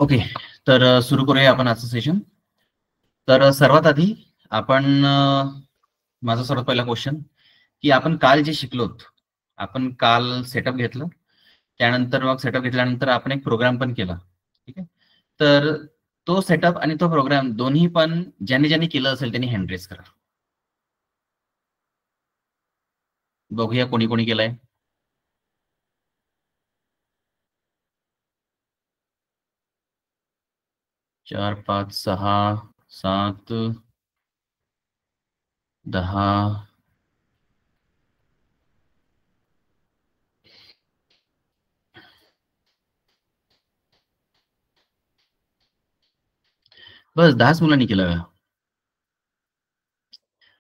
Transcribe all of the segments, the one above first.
Okay, तर सुरू करूया आपण आजचं सेशन. तर सर्वात आधी आपण माझा सर्वात पहिला क्वेश्चन की आपण काल जे शिकलोत, आपण काल सेटअप घेतलं, त्यानंतर मग सेटअप घेतल्यानंतर आपण एक प्रोग्राम पण केला. ठीक आहे, तर तो सेटअप आणि तो प्रोग्राम दोन्ही पण ज्यांनी ज्यांनी केलं असेल त्यांनी हँड रेज करा. बघूया कोणी कोणी केलंय. 4, 5, 6, 7, 10. बस 10च मुलांनी केलं का?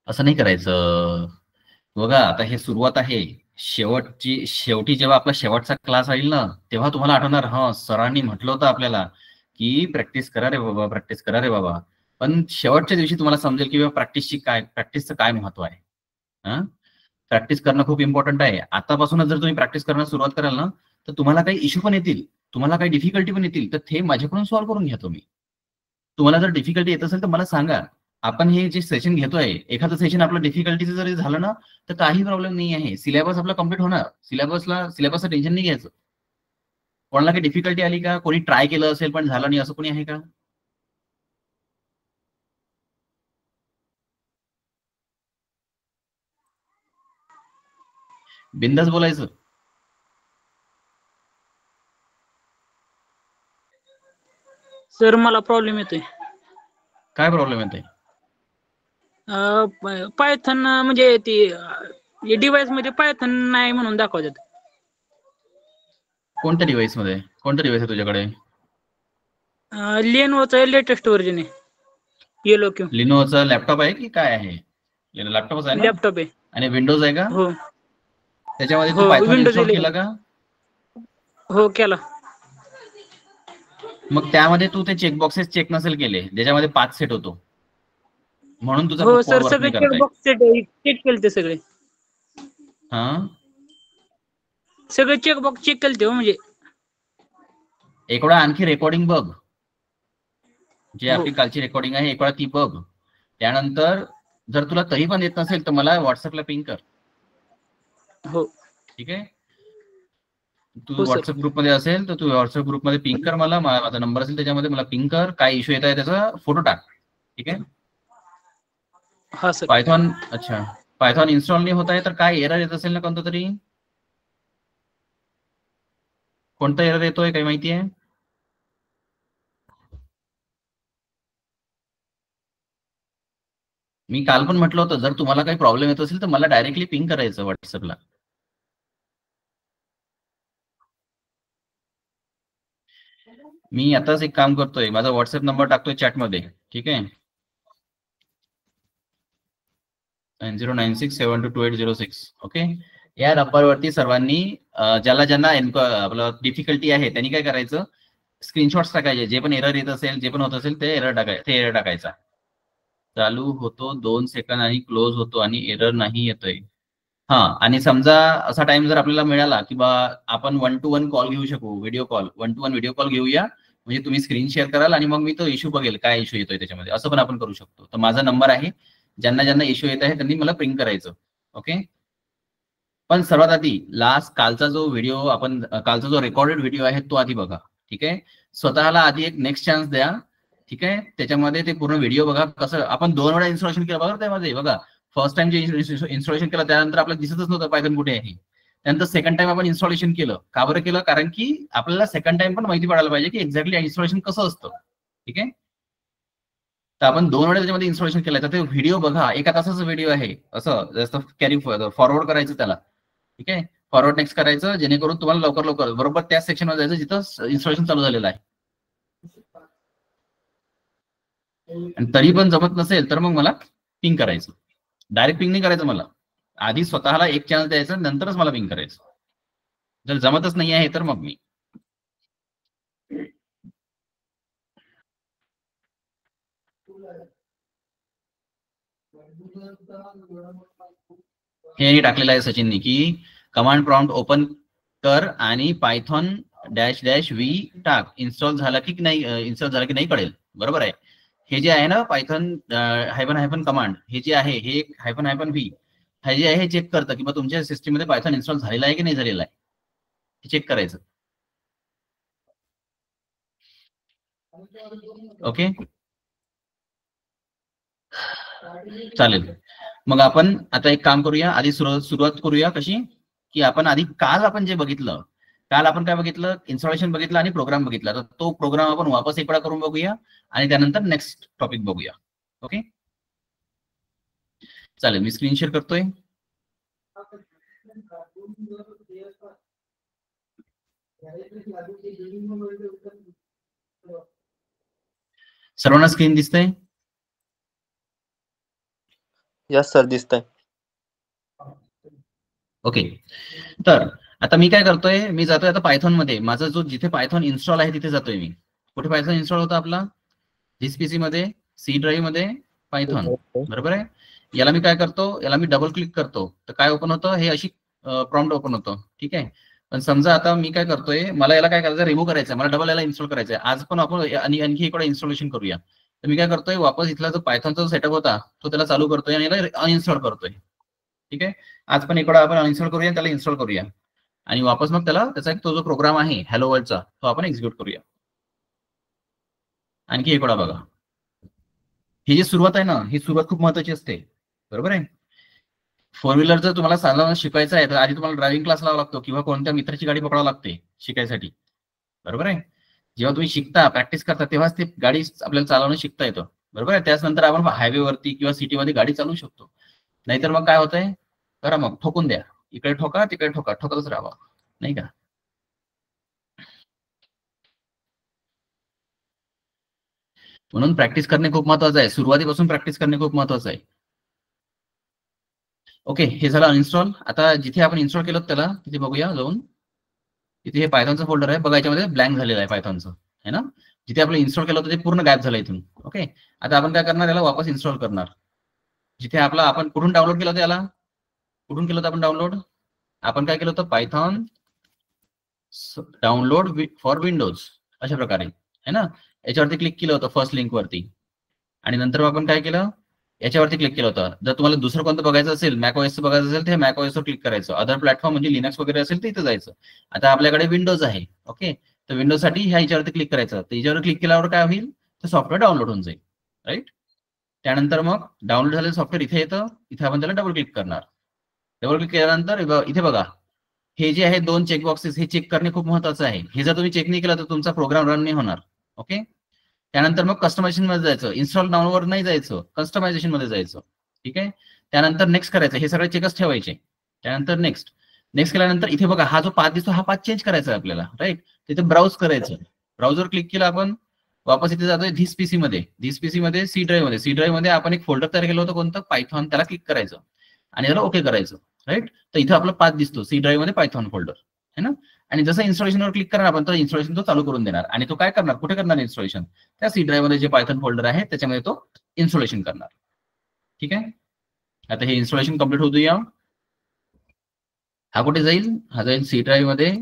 असं नाही करायचं. बघा, आता हे सुरुवात आहे. शेवटी जेव्हा आपला शेवटचा क्लास राहील ना, तेव्हा तुम्हाला आठवणार, हा सरांनी म्हटलं होतं आपल्याला की प्रॅक्टिस करा रे बाबा, प्रॅक्टिस करा रे बाबा. पण शेवटच्या दिवशी तुम्हाला समजेल की प्रॅक्टिसचं काय महत्व आहे. हा, प्रॅक्टिस करणं खूप इम्पॉर्टंट आहे. आतापासूनच जर तुम्ही प्रॅक्टिस करणं सुरुवात कराल ना, तर तुम्हाला काही इश्यू पण येतील, तुम्हाला काही डिफिकल्टी पण येतील, तर ते माझ्याकडून सॉल्व्ह करून घ्या तुम्ही. तुम्हाला जर डिफिकल्टी येत असेल तर मला सांगा. आपण हे जे सेशन घेतोय, एखादं सेशन आपलं डिफिकल्टीचं जरी झालं ना, तर काही प्रॉब्लेम नाही आहे. सिलेबस आपला कम्प्लीट होणार. सिलेबसचं टेन्शन नाही घ्यायचं. कोणाला काही डिफिकल्टी आली का? कोणी ट्राय केलं असेल पण झालं नाही, असं कोणी आहे का? बिंदास बोलायचं. सर मला प्रॉब्लेम येतोय. काय प्रॉब्लेम येतोय? पायथन म्हणजे ती डिव्हाइस मध्ये पायथन नाही म्हणून दाखवतात. कोणत्या डिव्हाइस मध्ये? कोणतं डिव्हाइस आहे तुझ्याकडे? लेनोचं लेटेस्ट व्हर्जन आहे. येलो क्यू. लिनोचा लॅपटॉप आहे की काय आहे? लॅपटॉपच आहे ना? लॅपटॉप आहे. आणि विंडोज आहे का? हो त्याच्यामध्ये तू हो, पायथॉन विंडोज इन्स्टॉल 11. केला का? हो केला. मग त्यामध्ये तू ते चेकबॉक्सेस चेक नसेल केले, ज्याच्यामध्ये 5 सेट होतो, म्हणून तुझा हो कोड सर, वर्क सगळे नाही करत आहे. चेकबॉक्स चेक केले सगळे. हा, सगळे चेकबॉक्स चेक केले हो. म्हणजे एक वेळा आणखी रेकॉर्डिंग बघ, जे हो आपली कालची रेकॉर्डिंग आहे, एक वेळा ती बघ. त्यानंतर जर तुला तरी पण येत नसेल तर मला व्हॉट्सअपला पिंग कर. हो ठीक आहे, तू हो सर. व्हॉट्सअप ग्रुपमध्ये असेल तर तू व्हॉट्सअप ग्रुपमध्ये पिंग कर मला. माझा नंबर असेल त्याच्यामध्ये मला पिंग कर. काय इश्यू येत आहे त्याचा फोटो टाक. ठीक आहे. हा सर. पायथॉन, अच्छा, पायथॉन इन्स्टॉल नाही होत आहे तर काय एरर येत असेल ना कोणतं तरी? कोणता एरर येतोय काही माहिती आहे? मी काल पण म्हटलं होतं, जर तुम्हाला काही प्रॉब्लेम येत असेल तर मला डायरेक्टली पिंग करायचं व्हॉट्सअपला. मी आताच एक काम करतोय, माझा व्हॉट्सअप नंबर टाकतोय चॅटमध्ये. ठीक आहे, 9096722806. ओके, या नंबरवरती सर्वांनी ज्याला ज्यांना आपलं डिफिकल्टी आहे त्यांनी काय करायचं, स्क्रीनशॉट्स टाकायचे. जे पण एरर येत असेल, जे पण होत असेल ते एरर टाकायचा. चालू होतो 2 सेकंद आणि क्लोज होतो आणि एरर नाही येतोय. हा, आणि समजा असा टाइम जर आपल्याला मिळाला की बा आपण 1 to 1 कॉल घेऊ शकू, video call, 1 to 1 video call घेऊया. म्हणजे तुम्ही स्क्रीन शेअर कराल आणि मग मी तो इश्यू बघेल काय इश्यू येतोय त्याच्यामध्ये. असं पण आपण करू शकतो. तर माझा नंबर आहे, ज्यांना ज्यांना इश्यू येत आहे त्यांनी मला पिंग करायचं. ओके, पण सर्वात आधी कालचा जो रेकॉर्डेड व्हिडिओ आहे तो आधी बघा. ठीक आहे, स्वतःला आधी एक नेक्स्ट चान्स द्या. ठीक आहे, त्याच्यामध्ये ते पूर्ण व्हिडिओ बघा. कसं आपण 2 वेळा इन्स्टॉलेशन केलं बघा त्यामध्ये. बघा, फर्स्ट टाइम जे इन्स्टॉलेशन केलं त्यानंतर आपल्याला दिसतच नव्हतं पायथन कुठे आहे. त्यानंतर सेकंड टाइम आपण इन्स्टॉलेशन केलं. का बरं केलं? कारण की आपल्याला सेकंड टाइम पण माहिती पडायला पाहिजे की एक्झॅक्टली इन्स्टॉलेशन कसं असतं. ठीक आहे, तर आपण 2 वेळा त्याच्यामध्ये इन्स्टॉलेशन केलं. तर ते व्हिडिओ बघा, 1 तासाचा व्हिडिओ आहे. असं जास्त कॅरी फॉरवर्ड करायचं त्याला. ठीक आहे, फॉरवर्ड नेक्स्ट करायचं, जेणेकरून तुम्हाला लवकर बरोबर त्याच सेक्शन मध्ये जायचं जिथं इन्स्टॉलेशन चालू झालेलं आहे. आणि तरी पण जमत नसेल तर मग मला पिंग करायचं. डायरेक्ट पिंग नाही करायचं मला, आधी स्वतःला एक चान्स द्यायचा, नंतरच मला पिंग करायचं. जर जमतच नाही आहे तर मग मी हे टाकलेलं आहे सचिननी की कमांड प्रॉम्प्ट ओपन कर आणि पायथॉन डॅश डॅश व्ही टाक, इन्स्टॉल झाला की नाही, इन्स्टॉल झाला की नाही कळेल. बरोबर आहे. हे जे आहे ना पायथन हायफन हायफन कमांड, हे जे आहे हे हायफन हायफन व्ही हे जे आहे हे चेक करतं की मग तुमच्या सिस्टीम मध्ये पायथन इन्स्टॉल झालेला आहे की नाही झालेला आहे, हे चेक करायचं. ओके, चालेल. मग आपण आता एक काम करूया, आधी सुरुवात करूया कशी, की आपण आधी काल आपण जे बघितलं, काल आपण काय बघितलं, इन्स्टॉलेशन बघितलं आणि प्रोग्राम बघितला. तर तो प्रोग्राम आपण वापस एक वेळा करून बघूया आणि त्यानंतर नेक्स्ट टॉपिक बघूया. ओके, चालेल. मी स्क्रीन शेअर करतोय. सर्वांना स्क्रीन दिसतंय? यस सर, दिसतंय. ओके, तर आता मी काय करतोय, मी जातोय आता पायथॉन मध्ये. माझा जो जिथे पायथॉन इन्स्टॉल आहे तिथे जातोय मी. कुठे पायथॉन इन्स्टॉल होता आपला? पीसी मध्ये, सी ड्राईव्ह मध्ये पायथॉन. बरोबर आहे. याला मी काय करतो, याला मी डबल क्लिक करतो तर काय ओपन होतं, हे अशी प्रॉम्प्ट ओपन होतं. ठीक आहे. पण समजा आता मी काय करतोय, मला याला काय करायचं, रिमूव्ह करायचं, मला डबल याला इन्स्टॉल करायचं आहे. आज पण आपण आणखी इकडे इन्स्टॉलेशन करूया. तर मी काय करतोय, वापस इथला जो पायथॉनचा सेटअप होता तो त्याला चालू करतोय आणि याला अनइन्स्टॉल करतोय. ठीक आहे. आज पण इकडे आपण अनइन्स्टॉल करूया, त्याला इन्स्टॉल करूया आणि वापस मग त्याला त्याचा तो जो प्रोग्राम आहे हॅलो वर्ल्डचा तो आपण एक्झिक्यूट करूया. आणखी इकडे बघा, ही जी सुरुवात आहे ना, ही सुरुवात खूप महत्वाची असते. बरोबर आहे. फोर व्हीलर जर तुम्हाला चालवणं शिकायचं आहे तर आधी तुम्हाला ड्रायव्हिंग क्लास लावा लागतो किंवा कोणत्या मित्राची गाडी पकडावं लागते शिकायसाठी. बरोबर आहे. जेव्हा तुम्ही शिकता, प्रॅक्टिस करता, तेव्हाच ते गाडी आपल्याला चालवणं शिकता येतं. बरोबर आहे. त्याचनंतर आपण हायवेवरती किंवा सिटीमध्ये गाडी चालवू शकतो. नाहीतर मग काय होतंय, करा मग ठोकून द्या, इकडे ठोका तिकडे ठोका, ठोकतच राहावा, नाही का. म्हणून प्रॅक्टिस करणे खूप महत्वाचं आहे. सुरुवातीपासून प्रॅक्टिस करणे खूप महत्वाचं आहे. ओके, हे झालं अनइन्स्टॉल. आता जिथे आपण इन्स्टॉल केलं त्याला तिथे बघूया जाऊन. तिथे हे पायथॉनचं फोल्डर आहे बघा, याच्यामध्ये ब्लँक झालेलं आहे पायथॉनचं, है ना. जिथे आपण इन्स्टॉल केलं होतं ते पूर्ण गायब झालं इथून. ओके, आता आपण काय करणार, याला वापस इन्स्टॉल करणार. जिथे आपण कुठून डाउनलोड केलं होतं, याला कुठून केलं होतं आपण डाउनलोड, आपण काय केलं होतं, पायथॉन डाउनलोड फॉर विंडोज अशा प्रकारे, है ना. याच्यावरती क्लिक केलं होतं फर्स्ट लिंक वरती आणि नंतर आपण काय केलं, याच्यावरती क्लिक केलं होतं. जर तुम्हाला दुसरं कोणतं बघायचं असेल, मॅकओएसचं बघायचं असेल तर मॅक ओएसवर क्लिक करायचं. अदर प्लॅटफॉर्म म्हणजे लिनक्स वगैरे असेल तर इथं जायचं. आता आपल्याकडे विंडोज आहे. ओके, तर विंडोज साठी ह्या याच्यावरती क्लिक करायचं. तर याच्यावर क्लिक केल्यावर काय होईल, तर सॉफ्टवेअर डाउनलोड होऊन जाईल. राईट. त्यानंतर मग डाउनलोड झालेलं सॉफ्टवेअर इथे येतं, इथे आपण त्याला डबल क्लिक करणार. डबल क्लिक केल्यानंतर इथे बघा, हे जे आहे 2 चेकबॉक्सेस, हे चेक करणे खूप महत्वाचं आहे. हे जर तुम्ही चेक नाही केलं तर तुमचा प्रोग्राम रन नाही होणार. ओके, त्यानंतर मग कस्टमायझेशन मध्ये जायचं, इन्स्टॉल डाउनवर नाही जायचं, कस्टमायझेशन मध्ये जायचं. ठीक आहे. त्यानंतर नेक्स्ट करायचं, हे सगळे चेकच ठेवायचे. त्यानंतर नेक्स्ट केल्यानंतर इथे बघा, हा जो पाथ दिसतो हा पाथ चेंज करायचा आहे आपल्याला. राईट. तिथे ब्राउज करायचं, ब्राउजवर क्लिक केलं आपण, वापस इथे जातोय धिस पीसी मध्ये सी ड्राईव्ह मध्ये आपण एक फोल्डर तयार केलं होतं कोणतं, पायथॉन, त्याला क्लिक करायचं आणि त्याला ओके करायचं. राईट. तर इथे आपला पाथ दिसतो, सी ड्राईव्ह मध्ये पायथॉन फोल्डर, है ना. आणि जसं इन्स्टॉलेशनवर क्लिक करणार आपण, तर इन्स्टॉलेशन तो चालू करून देणार. आणि तो काय करणार, कुठे करणार इन्स्टॉलेशन, त्या सी ड्राईव्ह मध्ये जे पायथॉन फोल्डर आहे त्याच्यामध्ये तो इन्स्टॉलेशन करणार. ठीक आहे. आता हे इन्स्टॉलेशन कम्प्लीट होऊ द्या. हा कुठे जाईल, हा जाईल सी ड्राईव्ह मध्ये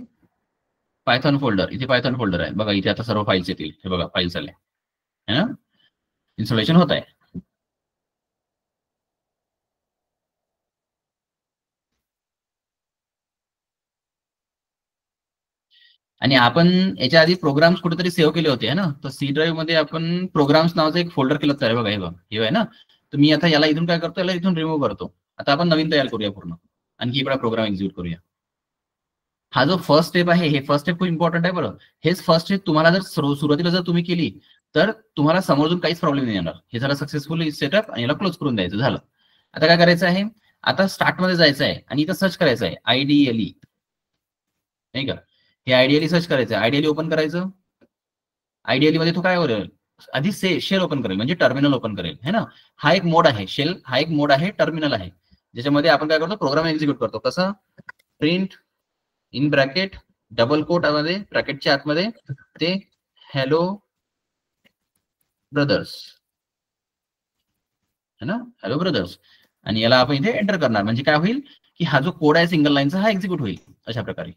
पायथॉन फोल्डर. इथे पायथॉन फोल्डर आहे बघा, इथे आता सर्व फाईल्स येतील. हे बघा फाईल्स आल्या, है ना. इन्स्टॉलेशन होत आहे. आणि आपण याच्या आधी प्रोग्राम्स कुठेतरी सेव्ह केले होते, है ना. तर सी ड्राईव्ह मध्ये आपण प्रोग्राम्स नावाचं एक फोल्डर केलं आहे बघा, हे बघा, हे आहे ना. तर मी आता याला इथून काय करतो, याला इथून रिमूव्ह करतो. आता आपण नवीन तयार करूया पूर्ण, आणखी इकडे प्रोग्राम एक्झिक्यूट करूया. हा जो फर्स्ट स्टेप आहे, हे फर्स्ट स्टेप खूप इम्पॉर्टंट आहे बरं. हेच फर्स्ट स्टेप तुम्हाला जर सुरुवातीला जर तुम्ही केली तर तुम्हाला समोरून काहीच प्रॉब्लेम नाही येणार. हे झालं सक्सेसफुल सेटअप आणि याला क्लोज करून द्यायचं, झालं. आता काय करायचं आहे, आता स्टार्ट मध्ये जायचं आहे आणि इथं सर्च करायचं आहे आयडीएलई, नाही का. हे आयडीएलई सर्च करायचं, आयडीएलई ओपन करायचं. आयडीएलई मध्ये तो काय करेल, आधी शेल ओपन करेल, म्हणजे टर्मिनल ओपन करेल, है ना. हा एक मोड आहे, शेल हा एक मोड आहे, टर्मिनल आहे, ज्याच्यामध्ये आपण काय करतो, प्रोग्राम एक्झिक्यूट करतो. कसं, print in bracket double quote मध्ये, ब्रॅकेटच्या आतमध्ये ते हॅलो ब्रदर्स, है ना, हॅलो ब्रदर्स. आणि याला आपण इथे एंटर करणार, म्हणजे काय होईल की हा जो कोड आहे सिंगल लाईनचा हा एक्झिक्यूट होईल अशा प्रकारे.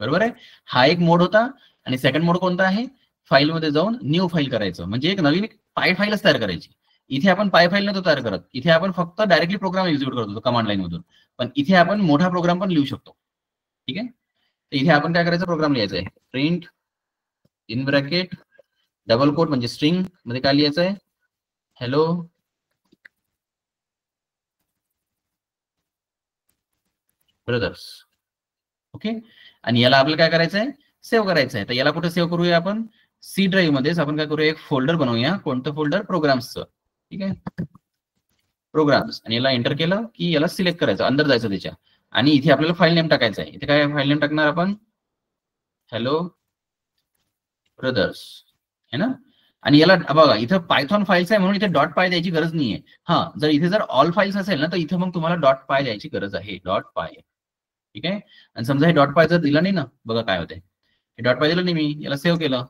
बरोबर आहे. हा एक मोड होता. आणि सेकंड मोड कोणता आहे, फाईलमध्ये जाऊन न्यू फाईल करायचं, म्हणजे एक नवीन पाय फाईलच तयार करायची. इथे आपण पाय फाईल नव्हतो तयार करत, इथे आपण फक्त डायरेक्टली प्रोग्राम एक्झिक्यूट करत होतो कमांड लाईन मधून. पण इथे आपण मोठा प्रोग्राम पण लिहू शकतो. ठीक आहे. तर इथे आपण काय करायचं, प्रोग्राम लिहायचा आहे. Print in bracket double quote म्हणजे स्ट्रिंग मध्ये काय लिहायचं आहे, हॅलो ब्रदर्स. ओके. आणि याला आपल्याला काय करायचं आहे, सेव्ह करायचं आहे. तर याला कुठे सेव्ह करूया आपण, सी ड्राईव्ह मध्येच आपण काय करूया, एक फोल्डर बनवूया. कोणतं फोल्डर, प्रोग्राम्सचं. ठीक आहे, प्रोग्राम्स. आणि याला एंटर केलं की याला सिलेक्ट करायचं, अंदर जायचं त्याच्या. आणि इथे आपल्याला फाईल नेम टाकायचं आहे. इथे काय फाईल नेम टाकणार आपण, हॅलो ब्रदर्स, है ना. आणि याला बघा इथं पायथॉन फाईल्स आहे म्हणून इथे डॉट पाय द्यायची गरज नाहीये. हा, जर इथे जर ऑल फाईल्स असेल ना, तर इथे मग तुम्हाला डॉट पाय द्यायची गरज आहे, डॉट पाय. ठीक आहे. आणि समजा हे डॉट पाय जर दिला नाही ना, बघा काय होते, हे डॉट पाय दिलं नाही मी, याला सेव्ह केलं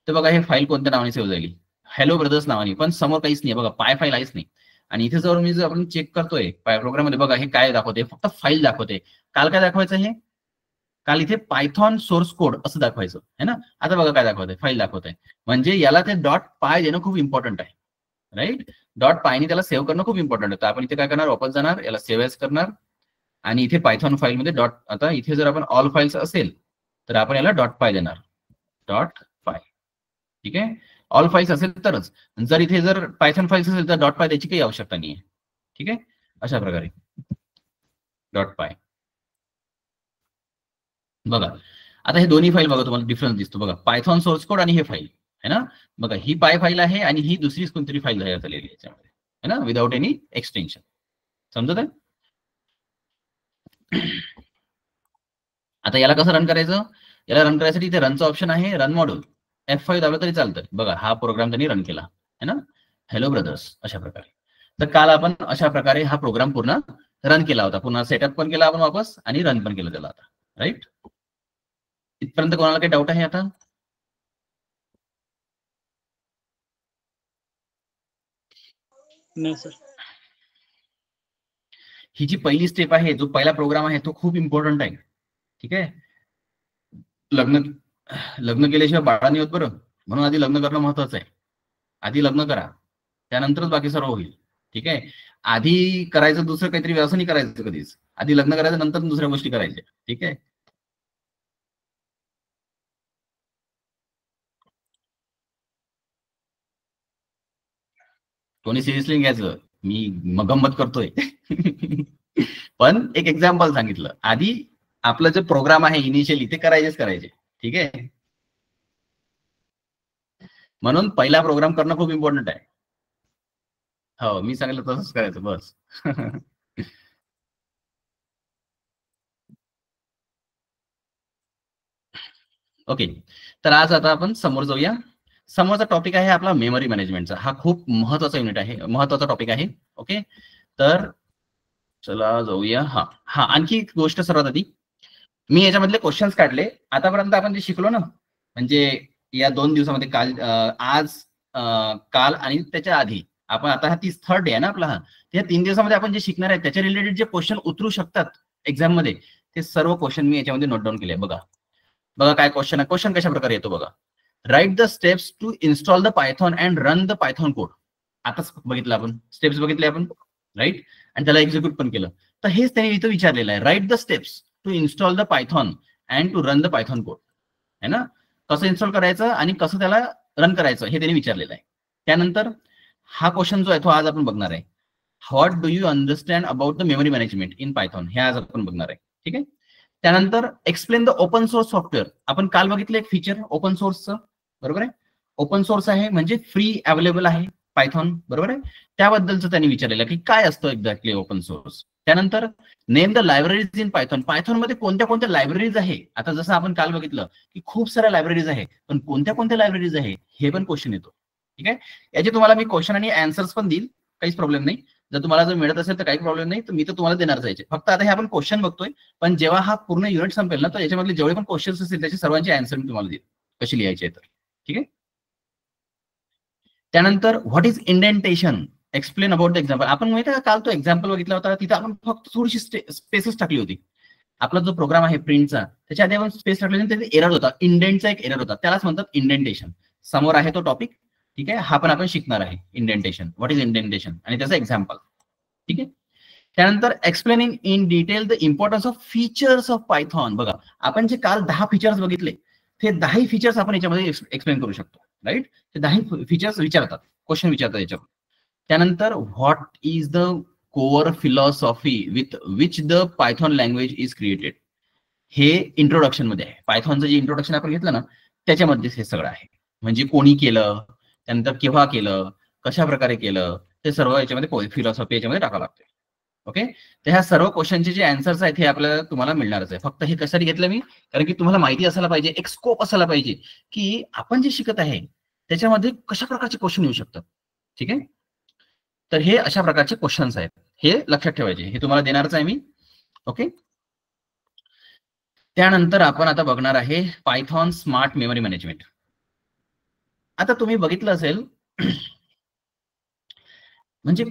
तर बघा हे फाईल कोणत्या नावाने सेव्ह झाली, हॅलो ब्रदर्स नावाने. पण समोर काहीच नाही, बघा पाय फाईल आहेच नाही. आणि इथे जर मी जर आपण चेक करतोय पाय प्रोग्राम मध्ये, बघा हे काय दाखवते, फक्त फाईल दाखवते. काल काय दाखवायचं, हे काल इथे पायथॉन सोर्स कोड असं दाखवायचं है ना. आता बघा काय दाखवतंय, फाईल दाखवतंय. म्हणजे याला ते डॉट पाय देणं खूप इम्पॉर्टंट आहे, राईट. डॉट पायने त्याला सेव्ह करणं खूप इम्पॉर्टंट आहे. तर आपण इथे काय करणार, वापस जाणार, याला सेव्ह एज करणार. आणि इथे पायथॉन फाईल मध्ये डॉट, आता इथे जर आपण ऑल फाईल्स असेल तर आपण याला डॉट पाय देणार, डॉट पाय. ठीक आहे, ऑल फाईल्स असेल तरच. जर इथे जर पायथॉन फाईल्स असेल तर डॉट पाय द्यायची काही आवश्यकता नाही आहे. ठीक आहे, अशा प्रकारे डॉट पाय. बघा आता हे दोन्ही फाईल बघा, तुम्हाला डिफरन्स दिसतो बघा, पायथॉन सोर्स कोड आणि हे फाईल है ना. बघा ही पाय फाईल आहे आणि ही दुसरी कोणतरी फाईल तयार झालेली आहे याच्यामध्ये, है ना, विदाउट एनी एक्सटेन्शन. समजत आहे. आता याला कसं रन करायचं, याला रन करायसाठी इथे रनचं ऑप्शन आहे, रन मॉड्यूल. F5 दाबलं तरी चालतं. बघा हा प्रोग्राम त्यांनी रन केला है ना, हॅलो ब्रदर्स, अशा प्रकारे. तर काल आपण अशा प्रकारे हा प्रोग्राम पूर्ण रन केला होता, पुन्हा सेटअप पण केला आपण वापस आणि रन पण केलं त्याला आता, राईट. इथपर्यंत कोणाला काही डाऊट आहे आता. नाही सर. ही जी पहिली स्टेप आहे, जो पहिला प्रोग्राम आहे तो खूप इम्पॉर्टंट आहे. ठीक आहे, लग्न केल्याशिवाय बाळा नाही होत बरं, म्हणून आधी लग्न करणं महत्वाचं आहे. आधी लग्न करा, त्यानंतरच बाकी सर्व होईल. ठीक आहे, आधी करायचं दुसरं काहीतरी व्यवसाय नाही करायचं कधीच, आधी लग्न करायचं नंतर दुसऱ्या गोष्टी करायच्या. ठीक आहे, कोणी सिरियसली घ्यायचं, मी गंमत करतोय. पण एक एक्झाम्पल सांगितलं. आधी आपलं जे प्रोग्राम आहे इनिशियली ते करायचे. ठीक आहे, म्हणून पहिला प्रोग्राम करणं खूप इम्पॉर्टंट आहे. हो, मी सांगितलं तसंच करायचं बस. ओके, तर आज आता आपण समोर जाऊया. समोरचा टॉपिक आहे आपला मेमरी मॅनेजमेंटचा. हा खूप महत्वाचा युनिट आहे, महत्वाचा टॉपिक आहे. ओके, तर चला जाऊया. हा हा आणखी एक गोष्ट, सर्वात आधी मी याच्यामधले क्वेश्चन्स काढले. आतापर्यंत आपण जे शिकलो ना, म्हणजे या 2 दिवसामध्ये, काल आज काल आणि त्याच्या आधी, आपण आता हा 3rd डे आहे ना आपला. हा या 3 दिवसामध्ये आपण जे शिकणार आहे त्याच्या रिलेटेड जे क्वेश्चन उतरू शकतात एक्झाम मध्ये, ते सर्व क्वेश्चन मी याच्यामध्ये नोट डाऊन केले. बघा बघा काय क्वेश्चन आहे. क्वेश्चन कशा प्रकारे येतो बघा, write the steps to install the Python and run the Python code. आताच बघितलं आपण, स्टेप्स बघितले आपण, राईट, आणि त्याला एक्झिक्यूट पण केलं. तर हेच त्यांनी इथं विचारलेलं आहे, write the steps to install the Python and to run the Python code, है ना. कसं इन्स्टॉल करायचं आणि कसं त्याला रन करायचं हे त्यांनी विचारलेलं आहे. त्यानंतर हा क्वेश्चन जो आहे तो आज आपण बघणार आहे, what do you understand about the memory management in Python, हे आज आपण बघणार आहे. ठीक आहे, त्यानंतर explain the open source software. आपण काल बघितलं एक फीचर ओपन सोर्सचं, बरोबर आहे. ओपन सोर्स आहे म्हणजे फ्री अवेलेबल आहे पायथॉन, बरोबर आहे. त्याबद्दलचं त्यांनी विचारलेलं की काय असतं एक्झॅक्टली ओपन सोर्स. त्यानंतर name the libraries in Python. Python मध्ये कोणत्या कोणत्या लायब्ररीज आहे. आता जसं आपण काल बघितलं की खूप साऱ्या लायब्ररीज आहे, पण कोणत्या कोणत्या लायब्ररीज आहे हे पण क्वेश्चन येतो. ठीक आहे, याचे तुम्हाला मी क्वेश्चन आणि आन्सर्स पण देईल, काहीच प्रॉब्लेम नाही. जर तुम्हाला जर मिळत असेल तर काही प्रॉब्लेम नाही, तर मी तर तुम्हाला देणार जायचे. फक्त आता हे आपण क्वेश्चन बघतोय, पण जेव्हा हा पूर्ण युनिट संपेल ना, तर याच्यामधले जेवढे पण क्वेश्चन्स असतील त्याचे सर्वांचे आन्सर मी तुम्हाला देईल, कशी लिहायचे तर. ठीक आहे, त्यानंतर what is indentation, explain about the example. आपण माहिती आहे का काल तो एक्झाम्पल बघितला होता, तिथे आपण फक्त थोडीशी स्पेसेस टाकली होती. आपला जो प्रोग्राम आहे प्रिंटचा त्याच्या आधी आपण स्पेस टाकल्याने त्याचा एरर होता, इंडेंटचा एक एरर होता, त्यालाच म्हणतात इंडेंटेशन. समोर आहे तो टॉपिक, ठीक आहे, हा पण आपण शिकणार आहे इंडेंटेशन, व्हॉट इज इंडेंटेशन आणि त्याचं एक्झाम्पल. ठीक आहे. त्यानंतर explaining in detail the importance of features of Python. बघा आपण जे काल 10 फीचर्स बघितले ते 10 फीचर्स आपण याच्यामध्ये एक्सप्लेन करू शकतो, राईट. ते 10 फीचर्स विचारतात, क्वेश्चन विचारतात याच्यावर. त्यानंतर what is the core philosophy with which the Python language is created. हे इंट्रोडक्शन मध्ये आहे. पायथॉनचं जे इंट्रोडक्शन आपण घेतलं ना त्याच्यामध्ये हे सगळं आहे. म्हणजे कोणी केलं, त्यानंतर केव्हा केलं, कशा प्रकारे केलं, ते सर्व याच्यामध्ये फिलॉसॉफी याच्यामध्ये टाकावं लागते. ओके. तर ह्या सर्व क्वेश्चनचे जे आन्सर्स आहेत हे आपल्याला तुम्हाला मिळणारच आहे. फक्त हे कशासाठी घेतलं मी, कारण की तुम्हाला माहिती असायला पाहिजे, एक स्कोप असायला पाहिजे की आपण जे शिकत आहे त्याच्यामध्ये कशा प्रकारचे क्वेश्चन येऊ शकतात. ठीक आहे. तर हे अशा प्रकारचे क्वेश्चन्स आहेत, हे लक्षात ठेवायचे, हे तुम्हाला देणारच आहे मी. ओके. त्यानंतर आपण आता बघणार आहे पायथॉन स्मार्ट मेमरी मॅनेजमेंट. आता तुम्ही बघितलं असेल म्हणजे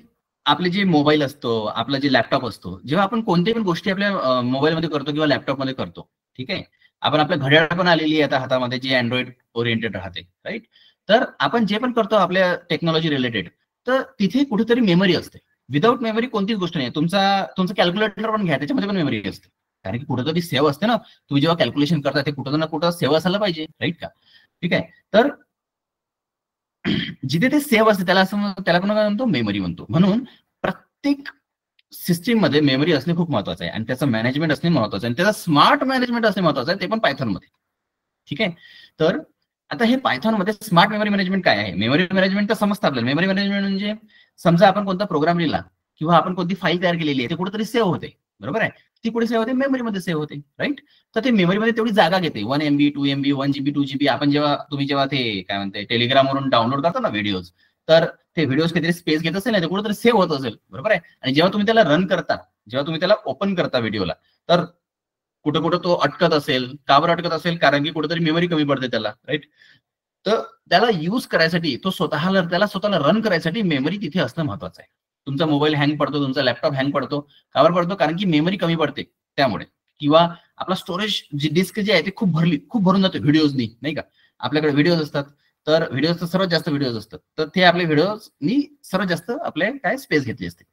आपले जे मोबाईल असतो, आपला जे लॅपटॉप असतो, जेव्हा आपण कोणत्याही पण गोष्टी आपल्या मोबाईलमध्ये करतो किंवा लॅपटॉपमध्ये करतो, ठीक आहे, आपण आपल्या घड्याळ पण आलेली आहे आता हातामध्ये जी अँड्रॉइड ओरिएंटेड राहते, राईट. तर आपण जे पण करतो आपल्या टेक्नॉलॉजी रिलेटेड, तर तिथे कुठेतरी मेमरी असते. विदाऊट मेमरी कोणतीच गोष्ट नाही. तुमचं कॅल्क्युलेटर पण घ्या, त्याच्यामध्ये पण मेमरी असते, कारण की कुठेतरी सेव्ह असते ना. तुम्ही जेव्हा कॅल्क्युलेशन करता ते कुठं ना कुठं सेव्ह असायला पाहिजे, राईट का. ठीक आहे. तर जिथे ते सेव्ह असते त्याला कोण काय म्हणतो, मेमरी म्हणतो. म्हणून प्रत्येक सिस्टीम मध्ये मेमरी असणे खूप महत्वाचं आहे आणि त्याचं मॅनेजमेंट असणे महत्वाचं आहे आणि त्याचा स्मार्ट मॅनेजमेंट असणे महत्वाचं आहे, ते पण पायथॉन मध्ये. ठीक आहे. तर आता हे पायथॉन मध्ये स्मार्ट मेमरी मॅनेजमेंट काय आहे. मेमरी मॅनेजमेंट तर समजतं आपल्याला. मेमरी मॅनेजमेंट म्हणजे समजा आपण कोणता प्रोग्राम लिहिला किंवा आपण कोणती फाईल तयार केलेली आहे, ते कुठेतरी सेव्ह होते, बरोबर आहे. ती कुठे सेव्ह होते, मेमरीमध्ये सेव्ह होते, राईट. तर ते मेमरीमध्ये तेवढी जागा घेते, 1 MB 2 MB 1 GB 2 GB. आपण तुम्ही जेव्हा ते काय म्हणते टेलिग्रामवरून डाउनलोड करता ना व्हिडिओज, तर ते व्हिडिओज काहीतरी स्पेस घेत असेल ना, ते कुठेतरी सेव्ह होत असेल, बरोबर आहे. आणि जेव्हा तुम्ही त्याला रन करता, जेव्हा तुम्ही त्याला ओपन करता व्हिडिओला, तर कुठं कुठं तो अटकत असेल. का बरं अटकत असेल, कारण की कुठेतरी मेमरी कमी पडते त्याला, राईट. तर त्याला यूज करायसाठी, त्याला स्वतःला रन करायसाठी मेमरी तिथे असणं महत्वाचं आहे. तुमचा मोबाईल हँग पडतो, तुमचा लॅपटॉप हँग पडतो, का बरं पडतो, कारण की मेमरी कमी पडते त्यामुळे. किंवा आपला स्टोरेज जी डिस्क जी आहे ती खूप भरून जाते व्हिडिओजनी, नाही का. आपल्याकडे व्हिडिओज असतात, तर व्हिडिओज सर्वात जास्त व्हिडिओज असतात, तर ते आपल्या व्हिडिओजनी सर्वात जास्त आपले काय स्पेस घेतली असते,